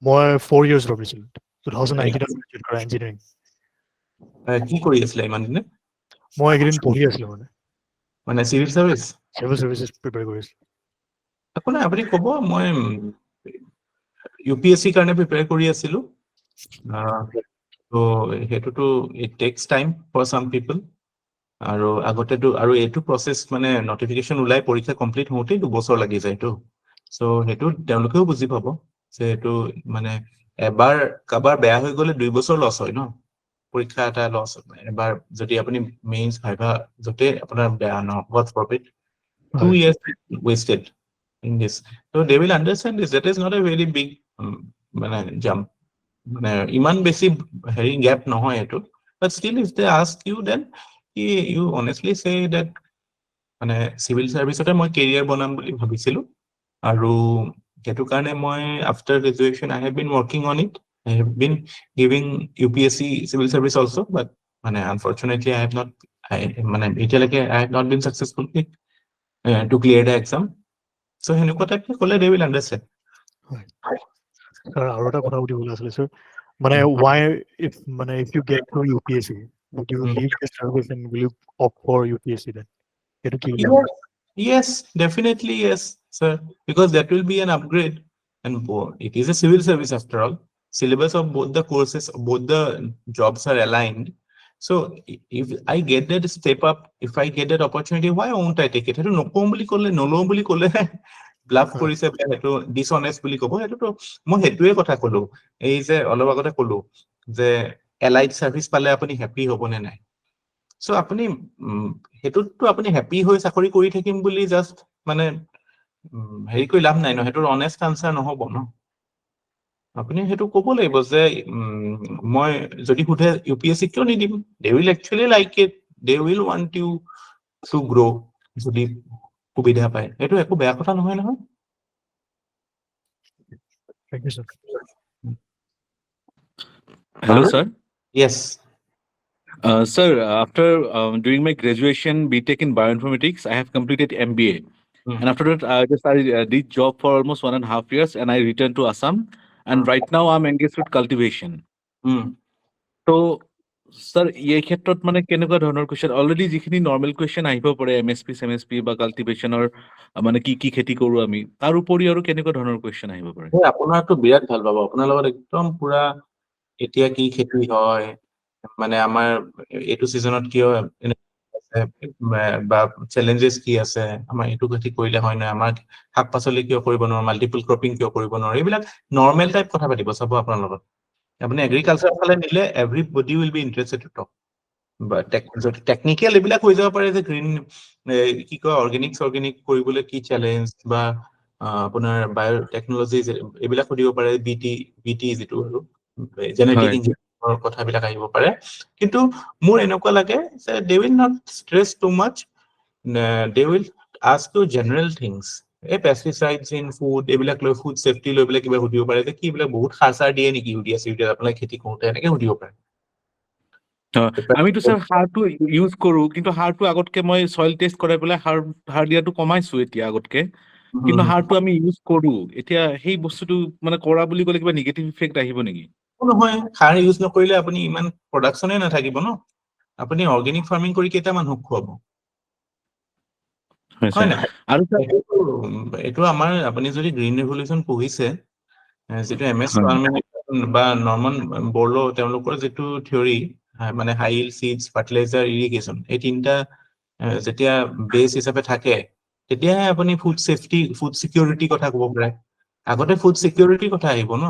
মই 4 years ড্ৰপ দিছিলো 2019 ইঞ্জিনিয়াৰিং কি কৰি আছিলে ইমান দিনে মই এইকেইদিন পঢ়ি আছিলো মানে চিভিল সাৰ্ভিস চিভিল সাৰ্ভিসেছ প্ৰিপেয়াৰ কৰি আছিলো একো নাই আপুনি ক'ব মই UPSC কাৰণে প্ৰিপেয়াৰ কৰি আছিলো তো হেতুটো it takes time for some people আৰু আগতেটো আৰু এইটো প্ৰসেস মানে নটিফিকেশন ওলাই পৰীক্ষা কমপ্লিট হওঁতে 2 বছৰ লাগি যায় তো সো হেতু তেওঁলোকেও বুজি পাব যে এটো মানে এবাৰ কাবাৰ বেয়া হৈ গলে 2 বছৰ লস হয় ন পৰীক্ষা এটা লস এবাৰ যদি আপুনি মেইনস ভাইভা যতে আপোনাৰ বেয়া ন god ফৰবিড 2 years wasted in this so they will understand this that is not a very big মানে jump মানে ইমান বেছি হেৰি গ্যাপ নহয় এটো but still if they ask you then you honestly say that মানে civil service তে মই career বনাম বুলি ভাবিছিলো আৰু হেতু কাৰণে মই after graduation I have been working on it I have been giving UPSC civil service also but মানে unfortunately I have not মানে এতিয়ালৈকে I have not been successful to clear the exam so হেনেকুৱা type কলে they will understand আৰু এটা কথা সুধিবলৈ আছিলে স্যাৰ মানে why if you get through UPSC would you leave the service and will you opt for UPSC then yes definitely yes sir because that will be an upgrade and it is a civil service after all syllabus of both the courses both the jobs are aligned so if I get that step up if I get that opportunity why won't I take it hetu nokom buli kole nolom buli kole bluff কৰিছে হেতু dishonest বুলি কব হেতু তো মই হেতুৱে কথা কলো এই যে অলপ আগতে কলো যে allied service পালে আপুনি হ্যাপি হবনে নাই সো আপুনি হেতুটো আপুনি হ্যাপি হৈ চাকৰি কৰি থাকিম বুলি জাস্ট মানে হেৰি কৰি লাভ নাই ন হেতুৰ অনেষ্ট আনসাৰ নহব ন আপুনি হেতু ক'ব লাগিব যে মই যদি সোধে UPSC কিয় নিদিম they will actually like it they will want you to grow যদি সুবিধা পায় হেতু একো বেয়া কথা নহয় নহয় Thank you, sir. Hello, sir. yes Sir, after during my graduation BTech in bioinformatics, I have completed MBA. And after that, I did job for almost 1.5 years and I returned to Assam. And right now I'm engaged with cultivation. So, sir, এই ক্ষেত্ৰত মানে কেনেকুৱা ধৰণৰ question already যিখিনি normal question আহিব পাৰে MSP MSP বা কাল্টিভেশনৰ মানে কি খেতি কৰো আমি তাৰ উপৰি আৰু কেনেকুৱা ধৰণৰ কোৱেশ্চন আহিব পাৰে আপোনাৰটো বিৰাট ভাল পাব আপোনাৰ লগত একদম পুৰা এতিয়া কি খেতি হয় মানে আমাৰ এইটো সিজনত কিয় বা চ্যালেঞ্জেস কি আছে আমাৰ এইটো খেতি কৰিলে হয় না আমাৰ শাক পাচলি কিয় কৰিব নোৱাৰো মাল্টিপল ক্ৰপিং কিয় কৰিব নোৱাৰো এইবিলাক নৰ্মেল টাইপ কথা পাতিব সব আপোনাৰ লগত আপুনি এগ্ৰিকালচাৰ ফালে নিলে everybody will be interested to talk বা টেকনিক্যাল এইবিলাক হৈ যাব পাৰে যে গ্ৰীণ কি কয় অৰ্গেনিক কৰিবলৈ কি চ্যালেঞ্জ বা আপোনাৰ বায়োটেকনলজি এইবিলাক সুধিব পাৰে বিটি যেটো আৰু জেনেটিক ইঞ্জিনিয়াৰিংৰ কথাবিলাক আহিব পাৰে কিন্তু মোৰ এনেকুৱা লাগে যে they will not stress too much they will ask you general things pesticides in food এইবিলাক লৈ food safety লৈ কিবা সুধিব পাৰে যে কি এইবিলাক বহুত খাৰ দিয়ে নেকি ইউৰিয়া চিউৰিয়া আপোনাক খেতি কৰোতে এনেকে সুধিব পাৰে আমিতো স্যাৰ সাৰটো ইউজ কৰো কিন্তু সাৰটো আগতকে মই সয়েল টেষ্ট কৰাই পেলাই সাৰ দিয়াটো কমাইছো এতিয়া আগতকে কিন্তু সাৰটো আমি ইউজ কৰো এতিয়া সেই বস্তুটো মানে কৰা বুলি ক'লে কিবা নেগেটিভ ইফেক্ট আহিব নেকি নহয় সাৰ ইউজ নকৰিলে আপুনি ইমান প্ৰডাকশনে নাথাকিব ন আপুনি অৰ্গেনিক ফাৰ্মিং কৰি কেইটা মানুহক খুৱাব হয় না আৰু এইটো আমাৰ আপুনি যদি গ্ৰীণ ৰেভলিউশন পঢ়িছে যেটো MS বা নৰ্মান বৰ্লো তেওঁলোকৰ যিটো থিয়ৰী মানে হাই ইল্ড সিডছ ফাৰ্টিলাইজাৰ ইৰিগেশ্যন এই তিনিটা যেতিয়া বেছ হিচাপে থাকে তেতিয়াহে আপুনি ফুড সেফটি ফুড সিকিউৰিটি কথা ক'ব পাৰে আগতে ফুড সিকিউৰিটিৰ কথা আহিব ন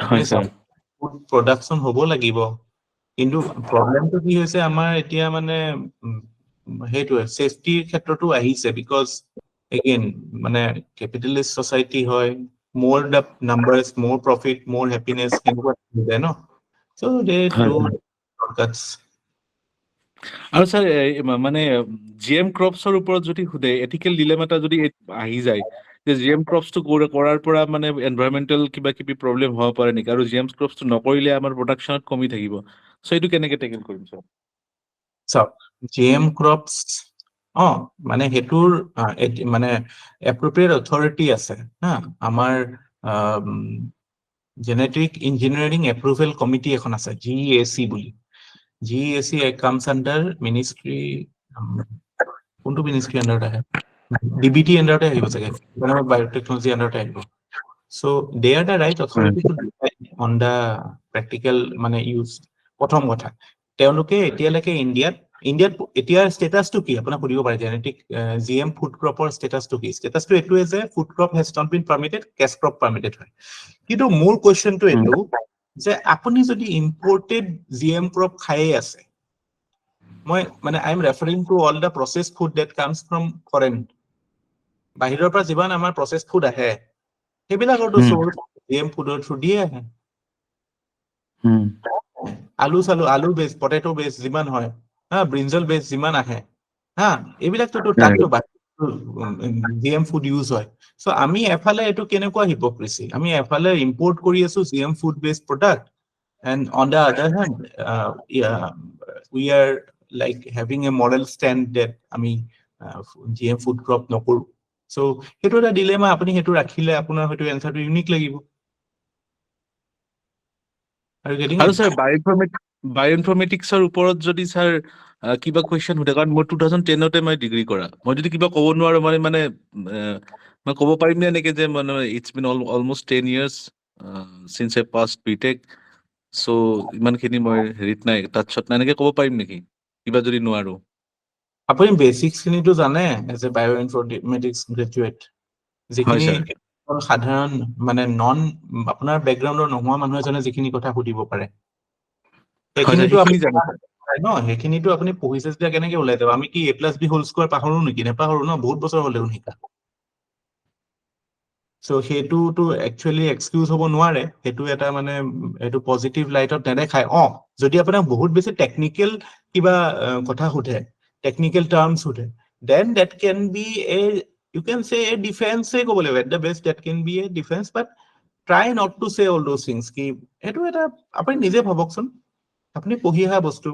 হয় স্যাৰ ফুড প্ৰডাকশ্যন হ'ব লাগিব কিন্তু প্ৰবলেমটো কি হৈছে আমাৰ এতিয়া মানে সেইটোৱে সেফটিৰ ক্ষেত্ৰতো আহিছে বিকজ এগেইন মানে কেপিটেলিষ্ট সোসাইটি হয় more the numbers, more profit, more happiness, এনেকুৱা হৈ যায় ন so they হয় do shortcuts. আৰু স্যাৰ মানে জিএম ক্ৰপছৰ ওপৰত যদি সুধে এথিকেল ডিলেমা এটা যদি আহি যায় যে জিএম ক্ৰপছটো কৰাৰ পৰা মানে এনভাইৰনমেন্টেল কিবা কিবি প্ৰব্লেম হ'ব পাৰে নেকি আৰু জিএম ক্ৰপছটো নকৰিলে আমাৰ প্ৰডাকশ্যনত কমি থাকিব সো এইটো কেনেকে টেকেল কৰিম স্যাৰ চাওক জিএম ক্ৰপছ মানে সেইটোৰ মানে এপ্ৰোপ্ৰিয়েট অথৰিটি আছে হা আমাৰ জেনেটিক ইঞ্জিনিয়াৰিং এপ্ৰুভেল কমিটি এখন আছে GEAC বুলি GEAC comes under ministry কোনটো মিনিষ্ট্ৰি আন্ডাৰত আহে DBT আন্ডাৰতে আহিব চাগে বায়োটেকনলজি আন্ডাৰতে আহিব so they are the right authority to decide on the practical মানে ইউজ প্ৰথম কথা তেওঁলোকে এতিয়ালৈকে ইণ্ডিয়াত এতিয়াৰ ষ্টেটাছটো কি আপোনাক সুধিব পাৰে জেনেটিক জিএম ফুড ক্ৰপৰ ষ্টেটাছটো কি ষ্টেটাছটো এইটোৱে যে food crop has not been permitted cash crop permitted হয় কিন্তু মোৰ কোৱেশ্চনটো এইটো যে আপুনি যদি ইম্পৰ্টেড জিএম ক্ৰপ খায়ে আছে মই মানে I am referring to all the process food that comes from foreign বাহিৰৰ পৰা যিমান আমাৰ প্ৰচেছ ফুড আহে সেইবিলাকৰতো চ'ৰ্চ জিএম ফুডৰ থ্ৰু দিয়ে আহে আলু বেছ পটেটো বেছ যিমান হয় হা ব্ৰিঞ্জল বেছ যিমান আহে হা এইবিলাকতো তাততো জিএম ফুড ইউজ হয় সো আমি এফালে এইটো কেনেকুৱা হিপক্ৰেসি আমি এফালে ইম্পৰ্ট কৰি আছো জিএম ফুড বেছ product and on the other hand we are like having a moral stand that আমি GM food crop নকৰো so সেইটো এটা ডিলেমা আপুনি সেইটো ৰাখিলে আপোনাৰ হয়তো এনসাৰটো ইউনিক লাগিব আৰু স্যাৰ বায়োইনফৰমেটিক্সৰ ওপৰত যদি স্যাৰ কিবা কুৱেশ্যন সুধে কাৰণ মই 2010তে মই ডিগ্ৰী কৰা মই যদি কিবা ক'ব নোৱাৰো মানে মই ক'ব পাৰিম নে এনেকে যে মানে it's been almost 10 years since I passed BTech so ইমানখিনি মই হেৰিত নাই টাচত নাই এনেকে ক'ব পাৰিম নেকি কিবা যদি নোৱাৰো আপুনি বেসিক্স খিনিটো জানে এজ এ বায়োইনফৰমেটিক্স গ্ৰেজুৱেট হয় যিখিনি স্যাৰ সাধাৰণ মানে নন আপোনাৰ বেকগ্ৰাউণ্ডৰ নোহোৱা মানুহ এজনে যিখিনি কথা সুধিব পাৰে হয় স্যাৰ সেইখিনিতো সেইখিনি আপুনি জানো ন সেইখিনিতো আপুনি পঢ়িছে যেতিয়া কেনেকে ওলাই যাব আমি কি A+B হোল স্কোৱাৰ পাহৰো নেকি নেপাহৰো ন বহুত বছৰ হ'লেও শিকা সো সেইটোতো একচুৱেলি এক্সকিউজ হ'ব নোৱাৰে সেইটো এটা মানে এইটো পজিটিভ লাইটত নেদেখায় যদি আপোনাক বহুত বেছি টেকনিকেল কিবা কথা সুধে টেকনিকেল টাৰ্মছ সুধে then that can be a you can say a defense ক'ব লাগিব at the best that can be a defense but try not to say all those things কি এইটো এটা আপুনি নিজে ভাবকচোন আপুনি পঢ়ি অহা বস্তু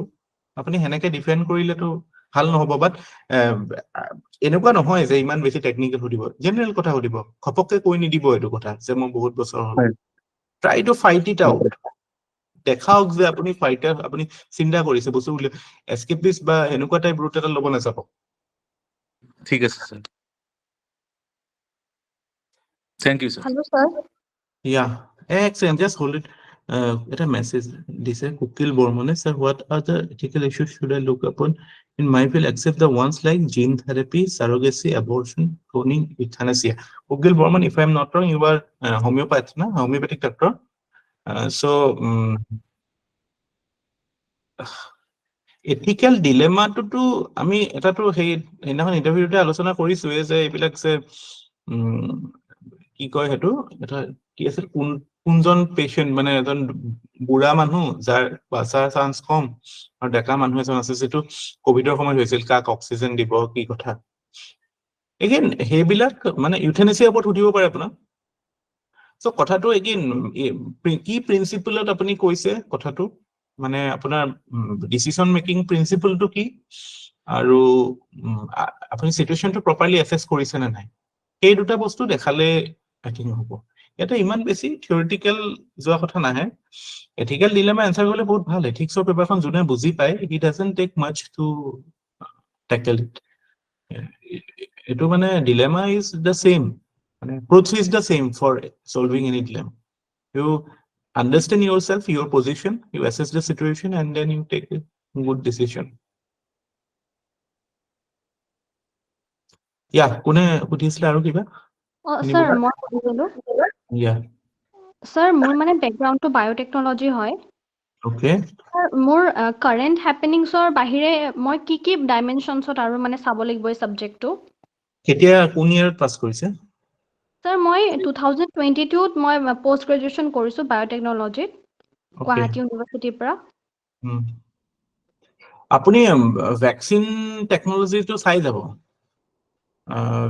আপুনি হেনেকে ডিফেন্ড কৰিলেতো ভাল নহ'ব বাট এনেকুৱা নহয় যে ইমান বেছি টেকনিকেল সুধিব জেনেৰেল কথা সুধিব খপককে কৈ নিদিব এইটো কথা যে মই বহুত বছৰ হ'ল try to fight it out দেখাওক যে আপুনি ফাইটাৰ আপুনি চিন্তা কৰিছে বস্তু বুলি এস্কেপিষ্ট বা এনেকুৱা টাইপ ৰুট এটা ল'ব নাযাব ঠিক আছে sir thank you sir Hello, sir. Yeah, excellent. Just hold it. It's a message. This is Kukil Bormone. Sir, what are the ethical issues should I look upon in my field except the ones like gene therapy, surrogacy, abortion, cloning, euthanasia? Kukil Bormone, if I'm not wrong, you are homeopath, na? Homeopathic doctor. Ethical dilemma to আমি এটাতো সেইদিনাখন ইন্টাৰভিউতে আলোচনা কৰিছোৱে যে এইবিলাক যে কি কয় সেইটো এটা কি আছিল কোনজন পেশেন্ট মানে এজন বুঢ়া মানুহ যাৰ বাঁচাৰ চান্স কম আৰু ডেকা মানুহ এজন আছে যিটো কোভিডৰ সময়ত হৈছিল কাক অক্সিজেন দিব কি কথা এগেইন সেইবিলাক মানে ইউথেনেচিয়াৰ ওপৰত সুধিব পাৰে আপোনাক সো কথাটো এগেইন কি প্ৰিন্সিপলত আপুনি কৈছে কথাটো মানে আপোনাৰ ডিসিশন মেকিং প্ৰিন্সিপলটো কি আৰু আপুনি সিচুৱেশনটো প্ৰপাৰলি এসেস কৰিছে নে নাই এই দুটা বস্তু দেখালে আই থিংক হ'ব এটা ইমান বেছি থিওৰিটিক্যাল যোৱা কথা নাহে এথিক্যাল ডিলেমা এনসাৰ কৰিলে বহুত ভাল এথিক্সৰ পেপাৰখন যোনে বুজি পায় he doesn't take much to tackle it এটো মানে ডিলেমা ইজ দ্য সেম মানে approach is the same for solving any dilemma You understand yourself, your position, you assess the situation, and then you take a good decision. Yeah, কোনে সুধিছিলে আৰু কিবা? Sir মই সুধিছিলোঁ Yeah, sir মোৰ মানে বেকগ্ৰাউণ্ডটো biotechnology হয় okay. স্যাৰ মোৰ কাৰেণ্ট হেপেনিংছৰ বাহিৰে মই কি ডাইমেনশ্যনছত আৰু মানে চাব লাগিব এই ছাবজেক্টটো কেতিয়া কোন ইয়াৰত পাছ কৰিছে? স্যাৰ মই 2022ত মই পোষ্ট গ্ৰেজুৱেশ্যন কৰিছোঁ বায়'টেকনলজিত Okay. গুৱাহাটী ইউনিভাৰ্চিটিৰ পৰা আপুনি ভেকচিন টেকনলজিটো চাই যাব।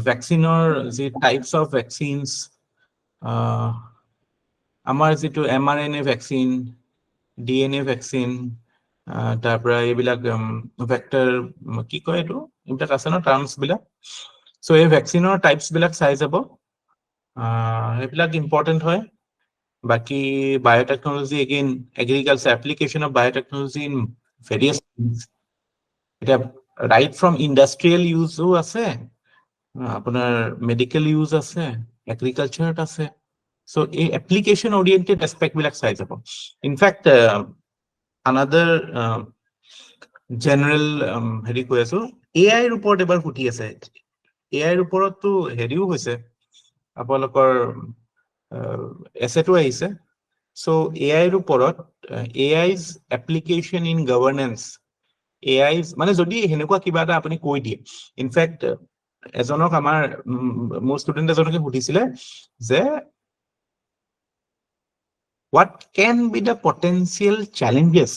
ভেকচিনৰ যি টাইপছ অফ ভেকচিনছ, আমাৰ যিটো mRNA ভেকচিন, DNA ভেকচিন, তাৰ পৰা এইবিলাক ভেক্টৰ কি কয় এইটো, এইবিলাক আছে ন টাৰ্মছ বিলাক। চ' এই ভেকচিনৰ টাইপছ বিলাক চাই যাব, সেইবিলাক ইম্পৰ্টেণ্ট হয়। বাকি biotechnology, again agriculture, application of biotechnology in various things. এতিয়া ৰাইট ফ্ৰম ইণ্ডাষ্ট্ৰিয়েল ইউজো আছে, আপোনাৰ মেডিকেল ইউজ আছে, এগ্ৰিকালচাৰত আছে। চ' এই এপ্লিকেশ্যন অৰিয়েণ্টেড এছপেক্টবিলাক চাই যাব। ইনফেক্ট আনাদাৰ জেনেৰেল হেৰি কৈ আছো, এআইৰ ওপৰত এবাৰ সুধি আছে। এআইৰ ওপৰততো হেৰিও হৈছে, আপোনালোকৰ এছেটো আহিছে। চ' এআইৰ ওপৰত এআইজ এপ্লিকেশ্যন ইন গভৰ্নেন্স, এআইজ মানে যদি সেনেকুৱা কিবা এটা আপুনি কৈ দিয়ে। ইনফেক্ট এজনক আমাৰ মোৰ ষ্টুডেণ্ট এজনকে সুধিছিলে যে what can be the potential challenges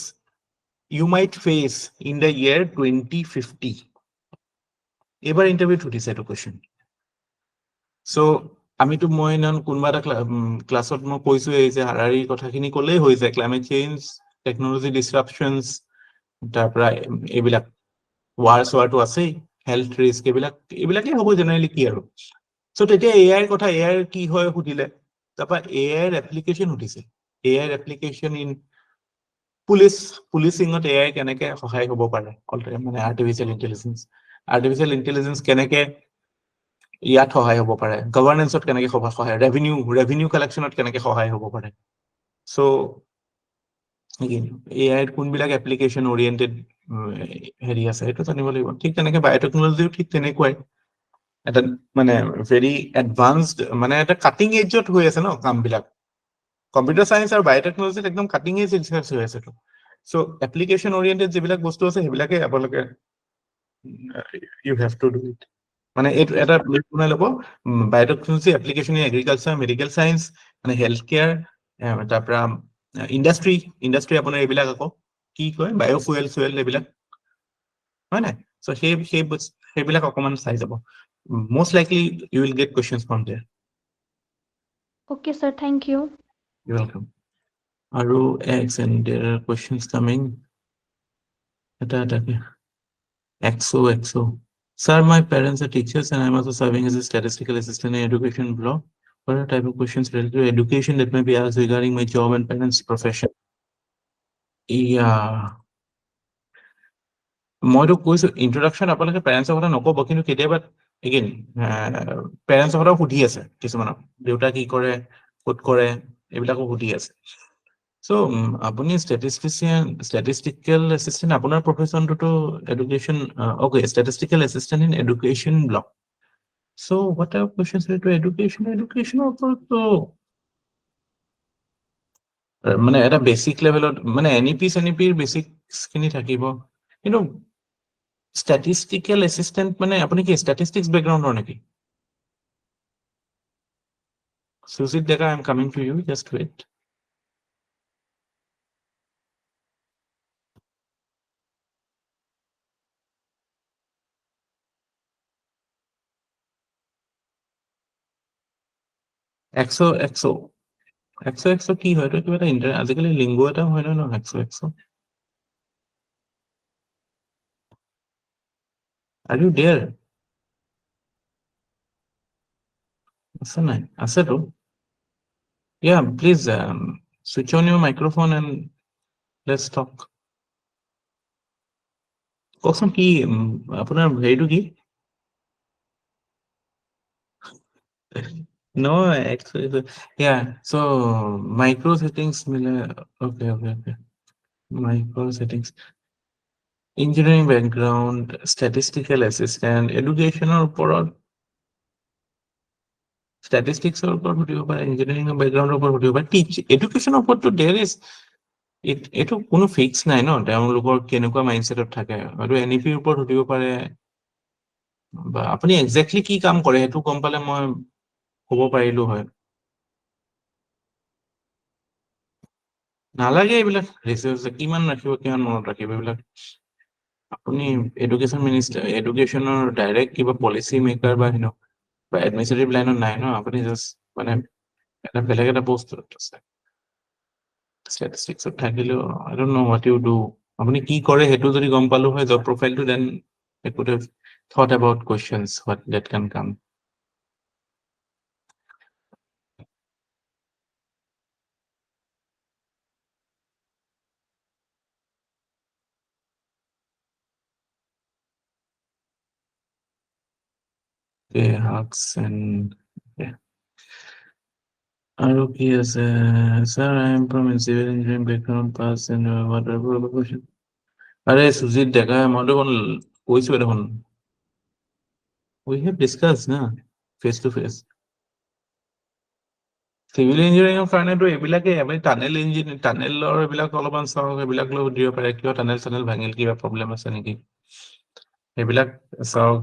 you might face in the year 2050? এবাৰ ইণ্টাৰভিউত সুধিছে এইটো কুৱেশ্যন। চ' আমিতো মই কোনোবা এটা ক্লাছত মই কৈছোৱেই যে হাৰাৰিৰ কথাখিনি ক'লেই হৈ যায়, ক্লাইমেট চেঞ্জ, টেকনলজি ডিছৰাপশ্যনছ, তাৰ পৰা এইবিলাক ৱাৰটো আছেই, হেল্থ ৰিস্ক, এইবিলাকেই হ'ব জেনেৰেলি কি আৰু। চ' তেতিয়া এআইৰ কথা, এআইৰ কি হয় সুধিলে, তাৰপৰা এআইৰ এপ্লিকেশ্যন সুধিছে। এআইৰ এপ্লিকেশ্যন ইন পুলিচিঙত এআই কেনেকে সহায় হ'ব পাৰে, মানে আৰ্টিফিচিয়েল ইণ্টেলিজেঞ্চ কেনেকে ইয়াত সহায় হ'ব পাৰে, গভৰ্নেন্সত কেনেকে সহায়, ৰেভিনিউ কালেকশ্যনত কেনেকে সহায় হ'ব পাৰে। চ' এআইৰ কোনবিলাক এপ্লিকেশ্যন অৰিয়েণ্টেড হেৰি আছে সেইটো জানিব লাগিব। ঠিক তেনেকে বায়'টেকনলজিও ঠিক তেনেকুৱাই, এটা মানে ভেৰি এডভান্সড, মানে এটা কাটিং এজত হৈ আছে ন কামবিলাক। কম্পিউটাৰ চায়েন্স আৰু বায়'টেকনলজিত একদম কাটিং এজ ৰিচাৰ্চ হৈ আছে। চ' এপ্লিকেশ্যন অৰিয়েণ্টেড যিবিলাক বস্তু আছে সেইবিলাকে আপোনালোকে you have to do it. মানে এইটো এটা বনাই ল'ব, biotechnology application in agriculture, medical science, মানে হেল্থ কেয়াৰ, তাৰ পৰা ইণ্ডাষ্ট্ৰী আপোনাৰ এইবিলাক আকৌ কি কয় বায়'ফুৱেল এইবিলাক হয় নাই। চ' সেইবিলাক অকণমান চাই যাব। Most likely you will get questions from there. Okay, sir. Thank you. You're welcome. Aru X, and there are questions coming. XO. Sir, my parents are teachers and I'm also serving as a statistical assistant in education block. What are type of questions related to education that may be asked regarding my job and parents' profession? Yeah. মইতো কৈছো introduction আপোনালোকে পেৰেণ্টছৰ কথা নক'ব, কিন্তু কেতিয়াবা again পেৰেণ্টছৰ কথাও সুধি আছে কিছুমানক, দেউতা কি কৰে, ক'ত কৰে, এইবিলাকো সুধি আছে। চ' আপুনি ষ্টেটিষ্টিকেল এছিষ্টেণ্ট, আপোনাৰ প্ৰফেশ্যনটোতো education, okay, statistical assistant in education block. So' what are questions related to এডুকেশ্যনৰ ওপৰততো মানে এটা বেচিক লেভেলত, মানে চেনিপিৰ বেচিকখিনি থাকিব, কিন্তু ষ্টেটিষ্টিকেল এছিষ্টেণ্ট মানে আপুনি কি ষ্টেটিষ্টিক্স বেকগ্ৰাউণ্ডৰ নেকি? Sujit Deka, I'm coming to you, just wait. XO কি হয়, এইটো কিবা এটা আজিকালি লিংগু এটা হয় ন XO? Are you there? আছে নাই? আছেতো। Yeah, please switch on your microphone and let's talk. কওকচোন কি আপোনাৰ হেৰিটো কি? No, actually, yeah. So micro settings, okay. Micro settings, engineering background, statistical assistant, educational ওপৰত statistics ওপৰত সুধিব পাৰে, engineering background ওপৰত সুধিব পাৰে, education ওপৰততো there is এইটো কোনো ফিক্স নাই ন, তেওঁলোকৰ কেনেকুৱা মাইণ্ডছেটত থাকে, হয়তো NEP ওপৰত সুধিব পাৰে, বা আপুনি এক্সেক্টলি কি কাম কৰে সেইটো গম পালে মই ক'ব পাৰিলো হয়। নালাগে এইবিলাক ৰিচাৰ্চ কিমান ৰাখিব, কিমান মনত ৰাখিব এইবিলাক। আপুনি এডুকেশ্যন মিনিষ্টাৰ, এডুকেশ্যনৰ ডাইৰেক্ট কিবা পলিচি মেকাৰ বা বা এডমিনিষ্ট্ৰেটিভ লাইনত নাই ন, আপুনি জাষ্ট মানে এটা বেলেগ এটা পষ্টত আছে। ষ্টেটিষ্টিক্সত থাকিলেও I don't know what you do, আপুনি কি কৰে সেইটো যদি গম পালো হয় জব প্ৰফাইলটো, then I could have thought about questions what that can come. Okay, hugs and yeah. আৰু কি আছে, sir, I am from civil engineering background, pass and whatever question. আরে সুজিত দেখা মই দেখোন কৈছো দেখোন, we have discussed না face to face. চিভিল ইঞ্জিনিয়াৰিঙৰ কাৰণেতো এইবিলাকে, আপুনি টানেল টানেলৰ এইবিলাক অলপমান চাওক, সেইবিলাক লৈ সুধিব পাৰে, কিয় টানেল চানেল ভাঙিল, কিবা প্ৰব্লেম আছে নেকি সেইবিলাক চাওক।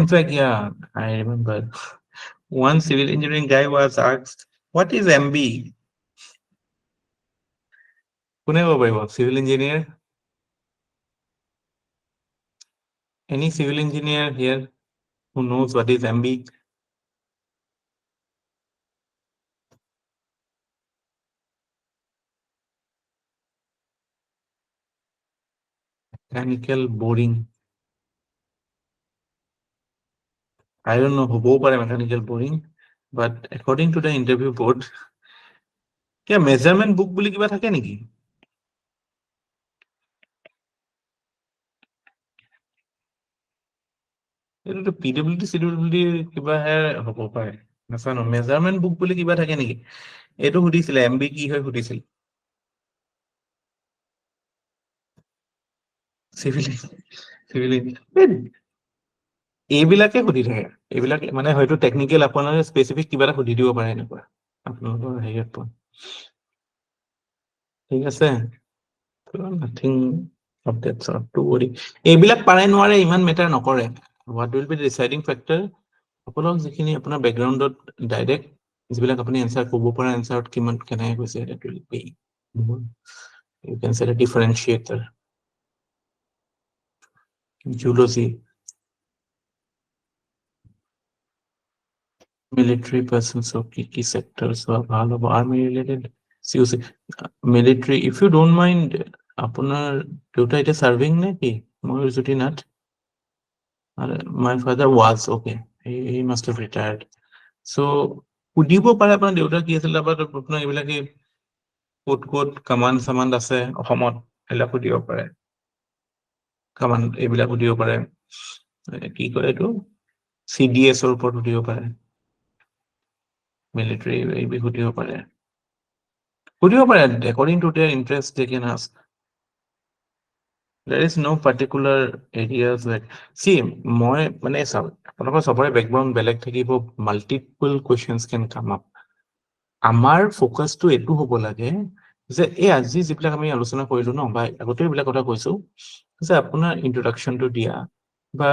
In fact I remember one civil engineering guy was asked, what is MB? কোনে ক'ব পাৰিব? Civil engineer? Any civil engineer here who knows what is MB? Mechanical boring. I don't know who পাৰে mechanical boring, but according to the interview board, কিবা measurement book বুলি কিবা থাকে নেকি? এইটো PWD CWD কিবাহে হ'ব পাৰে, নাজানো। মেজাৰমেন্ট বুক বুলি কিবা থাকে নেকি? এইটো সুধিছিলে, MB কি হয় সুধিছিল। চিভিল এইবিলাকে সুধি থাকে, এইবিলাক মানে হয়তো টেকনিকেল আপোনাৰ স্পেচিফিক কিবা এটা সুধি দিব পাৰে এনেকুৱা আপোনালোকৰ হেৰিয়ত পোৱা। ঠিক আছে, nothing of that sort to worry. এইবিলাক পাৰে নোৱাৰে ইমান মেটাৰ নকৰে। What will be deciding factor, আপোনালোক যিখিনি আপোনাৰ বেকগ্ৰাউণ্ডত ডাইৰেক্ট যিবিলাক আপুনি এনচাৰ ক'ব পৰা, এনচাৰত কিমান কেনেকৈ কৈছে, that will be more, you can say a differentiator. Zoology, military persons of key sectors or all of army related, COC, military. If you don't mind, আপোনাৰ দেউতা এতিয়া serving নে কি? ময়ূৰ জ্যোতি Nath. My father was, okay, he must have retired. So সুধিব পাৰে আপোনাৰ দেউতা কি আছিল, আপোনাৰ এইবিলাকে ক'ত কামাণ্ড চামাণ্ড আছে অসমত, এইবিলাক সুধিব পাৰে। কামাণ্ড এইবিলাক সুধিব পাৰে, কি কয় এইটো CDS ৰ ওপৰত সুধিব পাৰে, মিলিটাৰী এইবিলাক সুধিব পাৰে according to their interest they can ask. There is no particular areas that, see, মই মানে চাওক আপোনালোকৰ চবৰে বেকগ্ৰাউণ্ড বেলেগ থাকিব, মাল্টিপল কুৱেশ্যনছ কেন কাম আপ। আমাৰ ফ'কাছটো এইটো হ'ব লাগে যে এই আজি যিবিলাক আমি আলোচনা কৰিলো ন, বা আগতে এইবিলাক কথা কৈছো, যে আপোনাৰ ইন্ট্ৰডাকশ্যনটো দিয়া, বা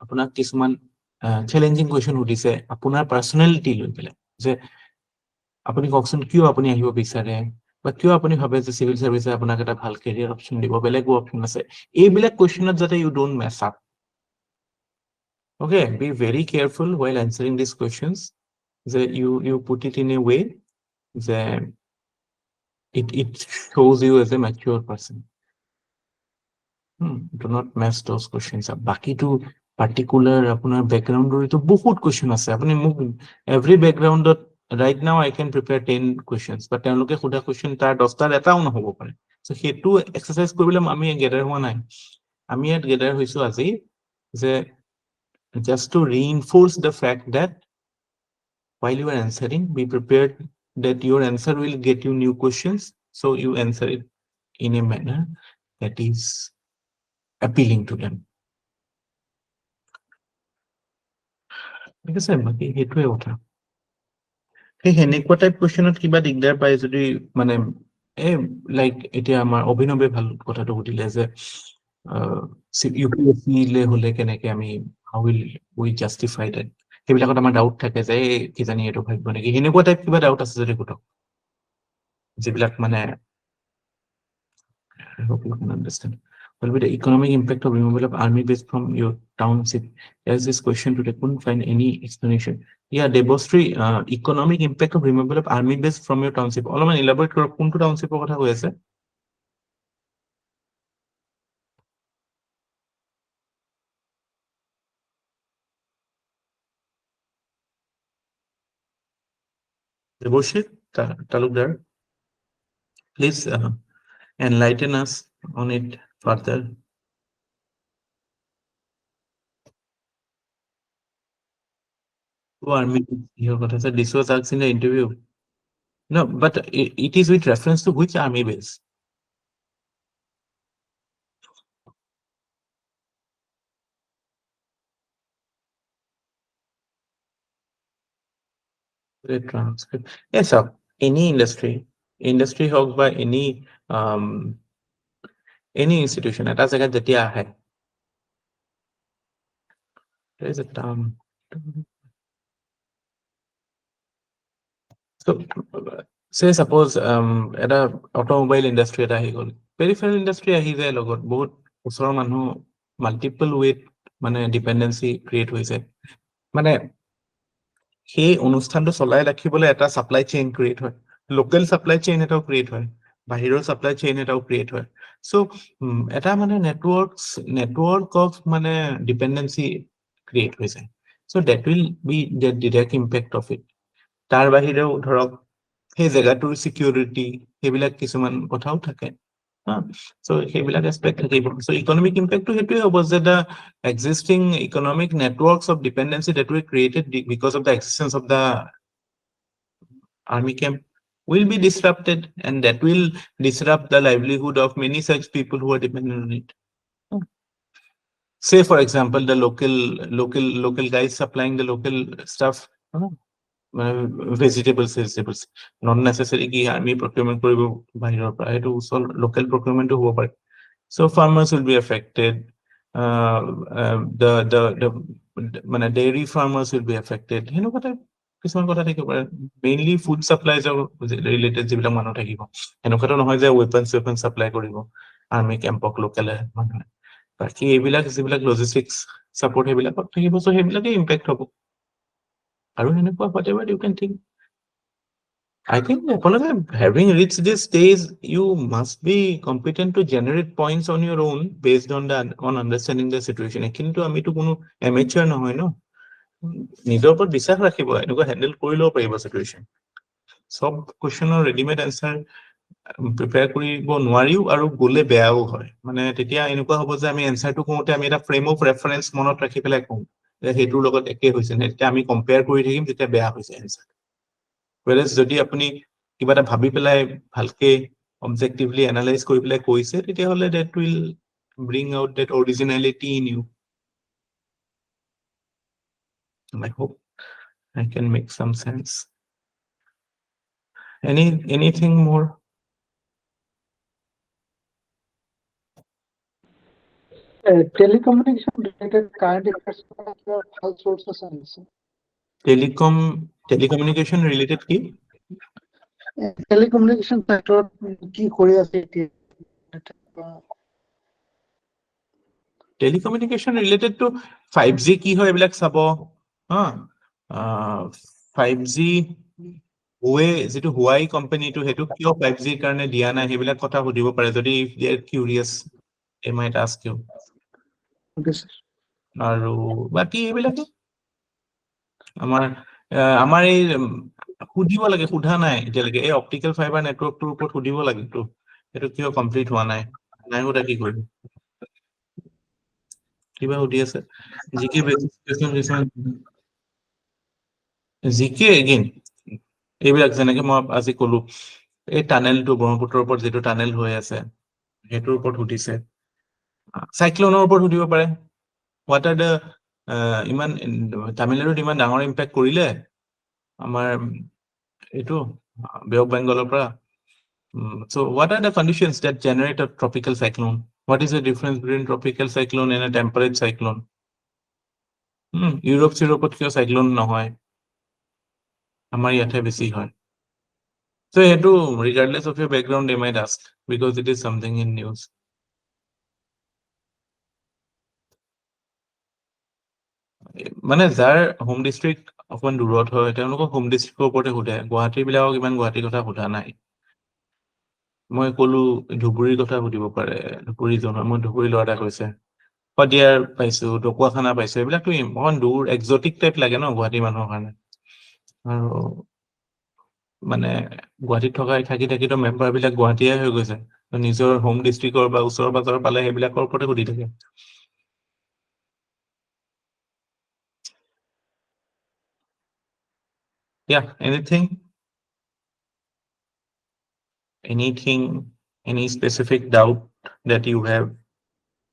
আপোনাক কিছুমান চেলেঞ্জিং কুৱেশ্যন সুধিছে আপোনাৰ পাৰ্চনেলিটি লৈ পেলাই, যে আপুনি কওকচোন কিয় আপুনি আহিব বিচাৰে, বা কিয় আপুনি ভাবে যে চিভিল চাৰ্ভিচে আপোনাক এটা ভাল কেৰিয়াৰ অপশ্যন দিব, বেলেগো অপশ্যন আছে। এইবিলাক কুৱেশ্যনত যাতে you don't mess up. Okay, be very careful while answering these questions, that you put it in a way that it shows you as a mature person. Do not mess those questions up. বাকি to particular আপোনাৰ background তো বহুত question আছে, আপুনি মোক every background right now I can prepare 10 questions, but তেওঁলোকে সোধা question তাৰ 10টাৰ এটাও নহ'ব পাৰে। So সেইটো এক্সাৰসাইজ কৰিবলৈ আমি গেডাৰ হোৱা নাই, আমি ইয়াত গেডাৰ হৈছো আজি যে just to reinforce the fact that while you are answering, be prepared that your answer will get you new questions, so you answer it in a manner that is appealing to them. ঠিক আছে, বাকী সেইটোৱে কথা। সেই সেনেকুৱা type কুৱেশ্যনত কিবা দিগদাৰ পায় যদি মানে লাইক এতিয়া আমাৰ অভিনৱে ভাল কথাটো সুধিলে যে UPSC হলে কেনেকে আমি হাউ উইল উই জাষ্টিফাই ডেট, সেইবিলাকত আমাৰ ডাউট থাকে যে কিজানি এইটো ভাবিব নেকি, সেনেকুৱা টাইপ কিবা ডাউট আছে যদি সোধক, যিবিলাক মানে I hope you can understand. What will be the economic impact of removal of army base from your township? As this question today couldn't find any explanation. Yeah, Debostri, economic impact of removal of army base from your township. All of my elaborate kuntu township kotha hoye ase. Debostri, Talukdar, please enlighten us on it further. Who army? This was asked in the interview. No, but it is with reference to which army base? Transcript. Yes, sir. Any industry hog by any institution. At as there is a term. So, say suppose at a automobile industry at a peripheral industry ahi jay logot bahut usor manu multiple way mane dependency create hoise mane সেই অনুষ্ঠানটো চলাই ৰাখিবলৈ এটা supply chain create হয়, local supply chain এটাও create হয়, বাহিৰৰ supply chain এটাও ক্ৰিয়েট হয়। সো এটা মানে নেটৱৰ্ক অফ মানে ডিপেন্ডেন্সি ক্ৰিয়েট হৈ যায়। So that will be the direct impact of it. তাৰ বাহিৰেও ধৰক সেই জেগাটোৰ সিকিউৰিটি সেইবিলাক কিছুমান কথাও থাকে। So সেইবিলাক এসপেক্ট থাকিব। So economic impact to সেইটোৱে হ'ব যে the existing economic networks of dependency that were created because of the existence of the army camp will be disrupted, and that will disrupt the livelihood of many such people who are dependent on it. Say for example, the local guys supplying the local stuff, vegetables, not necessarily ki army procurement koribo bahiror pra, etu local procurement to hobo pare. So farmers will be affected. The মানে dairy farmers will be affected. Henuka type কিছুমান কথা থাকিব পাৰে, mainly food supplies related যিবিলাক মানুহ থাকিব। এনেকুৱাটো নহয় যে ৱেপন সাপ্লাই কৰিব আৰ্মি কেম্পক লোকেলে মানুহে, বাকী এইবিলাক যিবিলাক লজিষ্টিক্স সাপোৰ্ট সেইবিলাকত থাকিব। চ' সেইবিলাকে ইম্পেক্ট হ'ব। আৰু সেনেকুৱা whatever you can think. I think having reached this stage, you must be competent to generate points on your own based on understanding the situation. কিন্তু আমিতো কোনো amateur নহয় ন, নিজৰ ওপৰত বিশ্বাস ৰাখিব, এনেকুৱা হেন্ডেল কৰি ল'ব পাৰিব সিচুৱেশ্যন। সব কুৱেশ্যনৰ ৰেডিমেড এনসাৰ প্ৰিপেয়াৰ কৰিব নোৱাৰিও আৰু গ'লে বেয়াও হয়। মানে তেতিয়া এনেকুৱা হ'ব যে আমি এনসাৰটো কওঁতে আমি এটা ফ্ৰেম অফ ৰেফাৰেন্স মনত ৰাখি পেলাই কওঁ যে সেইটোৰ লগত একে হৈছে নে, তেতিয়া আমি কম্পেয়াৰ কৰি থাকিম, তেতিয়া বেয়া হৈছে এনসাৰ। whereas যদি আপুনি কিবা এটা ভাবি পেলাই ভালকে অবজেক্টিভলি এনালাইজ কৰি পেলাই কৈছে, তেতিয়াহ'লে that will bring out that originality in you. I hope I can make some sense. Anything more? Telecommunication related current affairs ভাল sources আছে। Telecommunication related কি? Telecommunication sector কি কৰি আছে এতিয়া? Telecommunication related to 5G কি হয় এইবিলাক চাব। 5G যিটো হুৱাই কোম্পানীটো সেইটো কিয় 5G কাৰণে দিয়া নাই, সেইবিলাক কথা সুধিব পাৰে যদি they are curious, they might ask you. আৰু বাকি এইবিলাকে আমাৰ এই সুধিব লাগে, সোধা নাই এতিয়ালৈকে এই অপটিকেল ফাইবাৰ নেটৱৰ্কটোৰ ওপৰত সুধিব লাগে তো, সেইটো কিয় কমপ্লিট হোৱা নাই, নাই সোধা কি কৰিম। কিবা সুধি আছে জিকে জিকে এগেইন এইবিলাক যেনেকে মই আজি কলো এই টানেলটো ব্ৰহ্মপুত্ৰৰ ওপৰত যিটো টানেল হৈ আছে সেইটোৰ ওপৰত সুধিছে চাইক্লনৰ ওপৰত সুধিব পাৰে হোৱাট আৰ দ্য ইমান তামিলনাডুত ইমান ডাঙৰ ইম্পেক্ট কৰিলে আমাৰ এইটো বে অফ বেংগলৰ পৰা so what are the conditions that generate a tropical cyclone what is the difference between tropical cyclone and a temperate cyclone Europe চিউৰোপত কিয় চাইক্লোন নহয় আমাৰ ইয়াতে বেছি হয় so সেইটো regardless of your background they might ask because it is something in news মানে যাৰ হোম ডিষ্ট্ৰিক্ট অকমান দূৰত হয় তেওঁলোকক হোম ডিষ্ট্ৰিক্টৰ ওপৰতে সোধে গুৱাহাটীৰ বিলাকক ইমান গুৱাহাটীৰ কথা সোধা নাই মই কলো ধুবুৰীৰ কথা সুধিব পাৰে ধুবুৰী মই ধুবুৰী ল'ৰা এটা কৈছে শদিয়াৰ পাইছো ঢকুৱাখানা পাইছো এইবিলাকতো অকমান দূৰ এক্সটিক টাইপ লাগে ন গুৱাহাটী মানুহৰ কাৰণে আৰু মানে গুৱাহাটীত থাকি মেম্বাৰ বিলাক গুৱাহাটীয়ে হৈ গৈছে নিজৰ হোম ডিষ্ট্ৰিক্টৰ বা ওচৰৰ পাজৰৰ পালে সেইবিলাকৰ ওপৰতে সুধি থাকে yeah anything any specific doubt that you have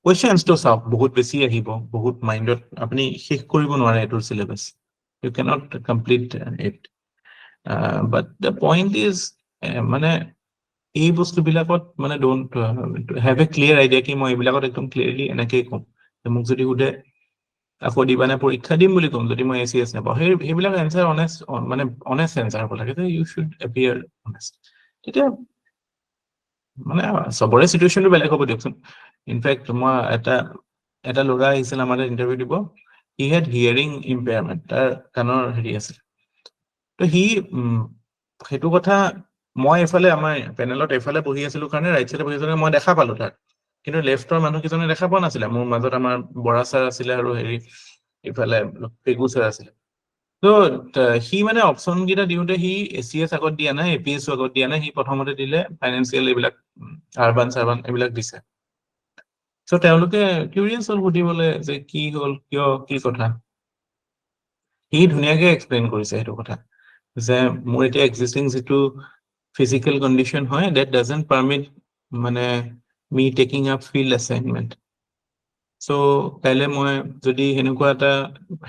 questions to solve বহুত বেছি আহিব বহুত মাইন্ডত আপুনি শেষ কৰিব নোৱাৰে এটোৰ syllabus you cannot complete it but the point is মানে এই বস্তুবিলাকত মানে don't have a clear idea কি মই এইবিলাকত একদম clearly এনেকেই কম মোক যদি সুধে আকৌ দিবানে পৰীক্ষা দিম বুলি কম যদি মই ACS নাপাওঁ সেইবিলাক এনসাৰ মানে honest এনসাৰ হ'ব লাগে you should appear honest তেতিয়া মানে সবৰে সিচুৱেশনটো বেলেগ হ'ব দিয়কচোন ইনফ্যাক্ট মই এটা ল'ৰা আহিছিল আমাৰ ইন্টাৰভিউ দিব he had hearing impairment তাৰ কাণৰ হেৰি আছিল তো সেইটো কথা মই এফালে আমাৰ পেনেলত এফালে বহি আছিলো কাৰণে ৰাইট সাইডে বহি আছিলো মই দেখা পালো তাক কিন্তু লেফটৰ মানুহ কিজনে দেখা পোৱা নাছিলে মোৰ মাজত আমাৰ বৰা ছাৰ আছিলে আৰু হেৰি ইফালে পেগু ছাৰ আছিলে তো সি মানে অপচন কেইটা দিওঁতে সি ACS আগত দিয়া নাই APS আগত দিয়া নাই সি প্ৰথমতে দিলে ফাইনেন্সিয়েল এইবিলাক আৰবান চাৰবান এইবিলাক দিছে সো তেওঁলোকে কিউৰিয়াছ হ'ল সুধিবলৈ যে কি হ'ল কিয় কি কথা সি ধুনীয়াকে এক্সপ্লেইন কৰিছে সেইটো কথা যে মোৰ এতিয়া এক্সিস্টিং যিটো physical condition হয় that doesn't permit মানে me taking up field assignment so কাইলে মই যদি হেনেকুৱা এটা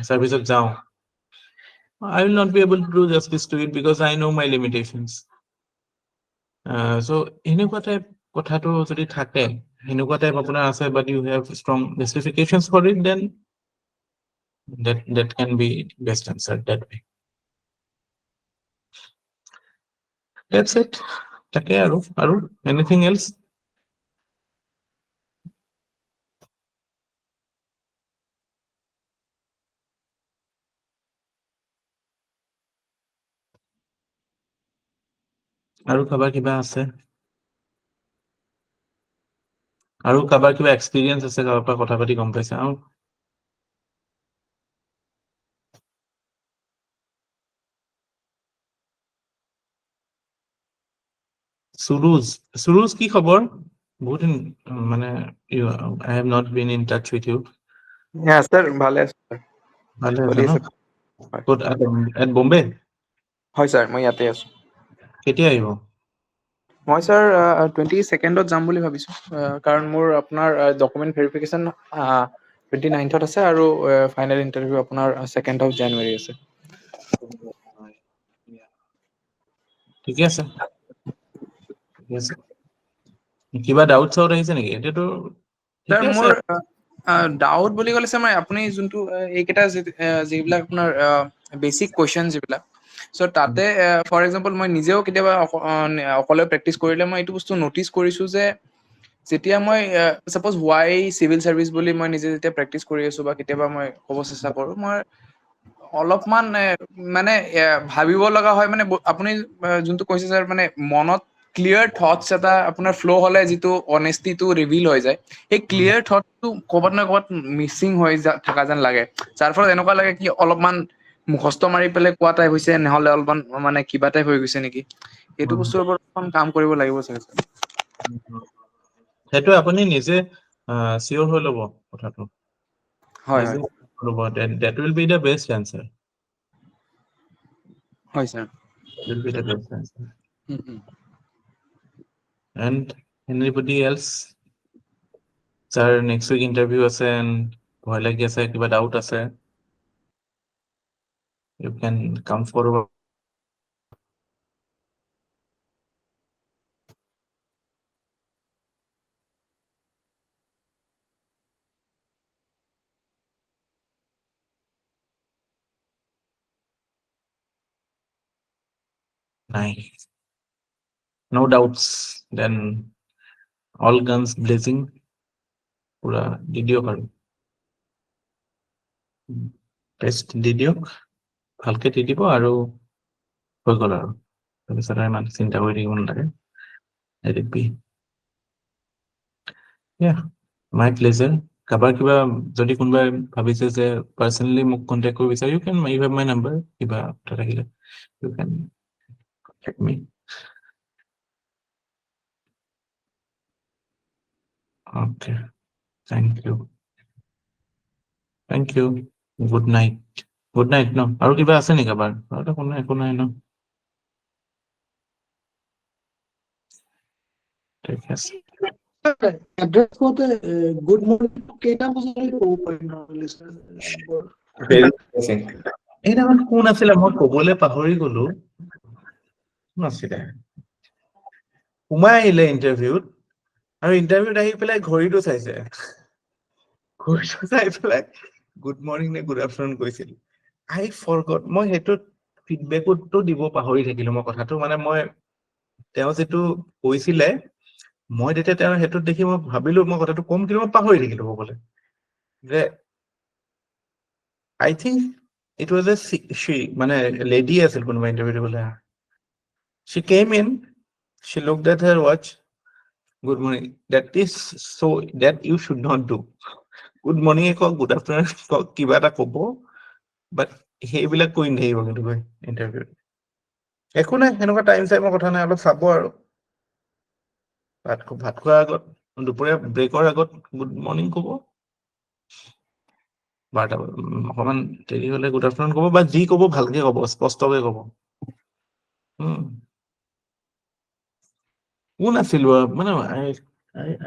সাৰ্ভিসত যাওঁ I will not be able to do justice to it because I know my limitations so হেনেকুৱা টাইপ কথাটো যদি থাকে হেনেকুৱা টাইপ আপোনাৰ আছে but you have strong justifications for it then that can be best answered that way that's it তাকে আৰু anything else আৰু কাবাৰ কিবা আছে আৰু কাবাৰ কিবা এক্সপেৰিয়েন্স আছে কাবাৰ পৰা কথা পাতি গম পাইছে আৰু সুৰুজ কি খবৰ বহুত দিন মানে I have not been in touch with you হ্যাঁ স্যার ভালে আছো স্যার ভালে আছে চলি ন আছে ক'ত at Bombay হয় স্যার মই ইয়াতে আছো কেতিয়া আহিব মই স্যার 22nd যাম বুলি ভাবিছো কাৰণ মোৰ আপোনাৰ ডকুমেন্ট ভেৰিফিকেশন 29th আছে আৰু ফাইনেল ইন্টাৰভিউ আপোনাৰ 2nd of January আছে ঠিকে আছে কিবা ডাউট চাউট আহিছে নেকি এতিয়াতো স্যাৰ ঠিকে আছে মোৰ ডাউট বুলি ক'লে স্যাৰ মই আপুনি যোনটো এইকেইটা যিবিলাক আপোনাৰ বেসিক কোৱেশ্চন যিবিলাক সো তাতে ফৰ এক্সাম্পল মই নিজেও কেতিয়াবা অকলে প্ৰেক্টিস কৰিলে মই এইটো বস্তু নটিস কৰিছো যে যেতিয়া মই সাপোজ হোৱাই সিভিল সাৰ্ভিস বুলি মই নিজে যেতিয়া প্ৰেক্টিস কৰি আছো বা কেতিয়াবা মই ক'ব চেষ্টা কৰো মই অলপমান মানে ভাবিব লগা হয় মানে আপুনি যোনটো কৈছে স্যাৰ মানে মনত ক্লিয়াৰ থটস এটা আপোনাৰ ফ্লো হলে যিটো অনেষ্টিটো ৰিভিল হৈ যায় এই ক্লিয়াৰ থটটো ক'বাত না ক'বাত মিসিং হৈ থকা যেন লাগে যাৰ ফলত এনেকুৱা লাগে কি অলপমান মুখস্থ মাৰি পেলাই কোৱা টাইপ হৈছে নহলে অলপমান মানে কিবা টাইপ হৈ গৈছে নেকি এইটো বস্তুৰ ওপৰত কাম কৰিব লাগিব স্যাৰ সেইটো আপুনি নিজে সিওৰ হৈ ল'ব কথাটো হয় নিজে ল'ব that will be the best answer হয় sir. Will be the best answer. Hmm, hmm. And anybody else? Sir, next week interview আছে and ভয় লাগি আছে, কিবা doubt আছে? You can come forward. Nice. No doubts. Then all guns blazing. পুৰা দি দিয়ক আৰু টেষ্ট দি দিয়ক, ভালকে দি দিব আৰু হৈ গ'ল আৰু তাৰপিছত আৰু ইমান চিন্তা কৰি থাকিব নালাগে। Let it be. Yeah, my pleasure. কাৰোবাৰ কিবা যদি কোনোবাই ভাবিছে যে পাৰ্চনেলি মোক কণ্টেক্ট কৰিব বিচাৰে, you have my number, কিবা কথা থাকিলে you can check me. Okay, thank you. Thank you. Good night. Good night ন, আৰু কিবা আছে নেকি কাৰোবাৰ? আৰু একো নাই ন? ঠিক আছে। এড্ৰেছ মতে গুড মৰ্নিং কেইটা বজালৈ ক'ব পাৰিম নহ'লে স্যাৰ? এইদিনাখন কোন আছিলে, মই কবলৈ পাহৰি গলো। কোন আছিলে? সোমাই আহিলে ইণ্টাৰভিউত, আৰু ইণ্টাৰভিউত আহি পেলাই ঘড়ীটো চাইছে, ঘড়ীটো চাই পেলাই গুড মৰ্নিং নে গুড আফটাৰনুন কৈছিল। আই ফৰগট। মই সেইটোত ফিডবেকতো দিব পাহৰি থাকিলো মই কথাটো, মানে মই তেওঁ যিটো কৈছিলে মই তেতিয়া তেওঁ সেইটোত দেখি মই ভাবিলো মই কথাটো কম, কিন্তু মই পাহৰি থাকিলো ক'বলৈ যে I think it was she, মানে lady আছিল কোনোবা ইণ্টাৰভিউ দিবলৈ। She came in, she looked at her watch. Good morning. That is so that you should not do. Good morning কওক, good afternoon কওক, কিবা এটা ক'ব, বাট সেইবিলাক কৈ নাথাকিব কিন্তু গৈ ইণ্টাৰভিউত। একো নাই, সেনেকুৱা টাইম চাইমৰ কথা নাই, অলপ চাব আৰু ভাত খোৱাৰ আগত, দুপৰীয়া ব্ৰেকৰ আগত গুড মৰ্ণিং ক'ব, বাৰটা অকমান দেৰি হলে গুড আফটাৰনুন ক'ব, বা যি ক'ব ভালকে ক'ব, স্পষ্টকে ক'ব। কোন আছিল মানে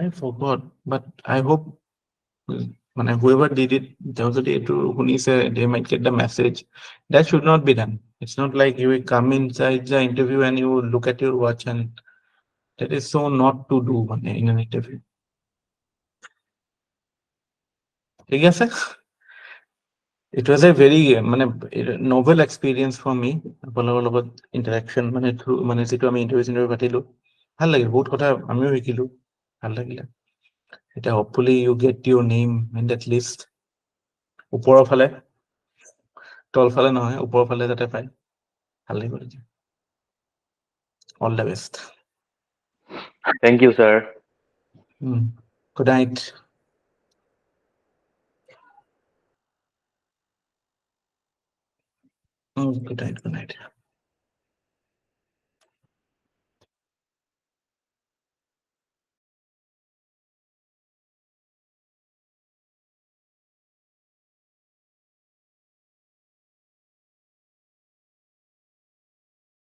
I forgot, but I hope মানে whoever did it, তেওঁ যদি এইটো শুনিছে, they might get the message. That should not be done. It's not like you will come inside the interview and you look at your watch, and that is so not to do মানে in an interview. ঠিক আছে? It was a very মানে novel experience for me, আপোনালোকৰ লগত interaction মানে through মানে যিটো আমি ইণ্টাৰভিউ পাতিলো, ভাল লাগিল, বহুত কথা আমিও শিকিলো, ভাল লাগিলে। এতিয়া hopefully you get your name in that list, ওপৰৰ ফালে, তল ফালে নহয়, ওপৰৰ ফালে যাতে পায়, ভাল লাগিব। All the best. Thank you, sir. Good night. Good night. Good night.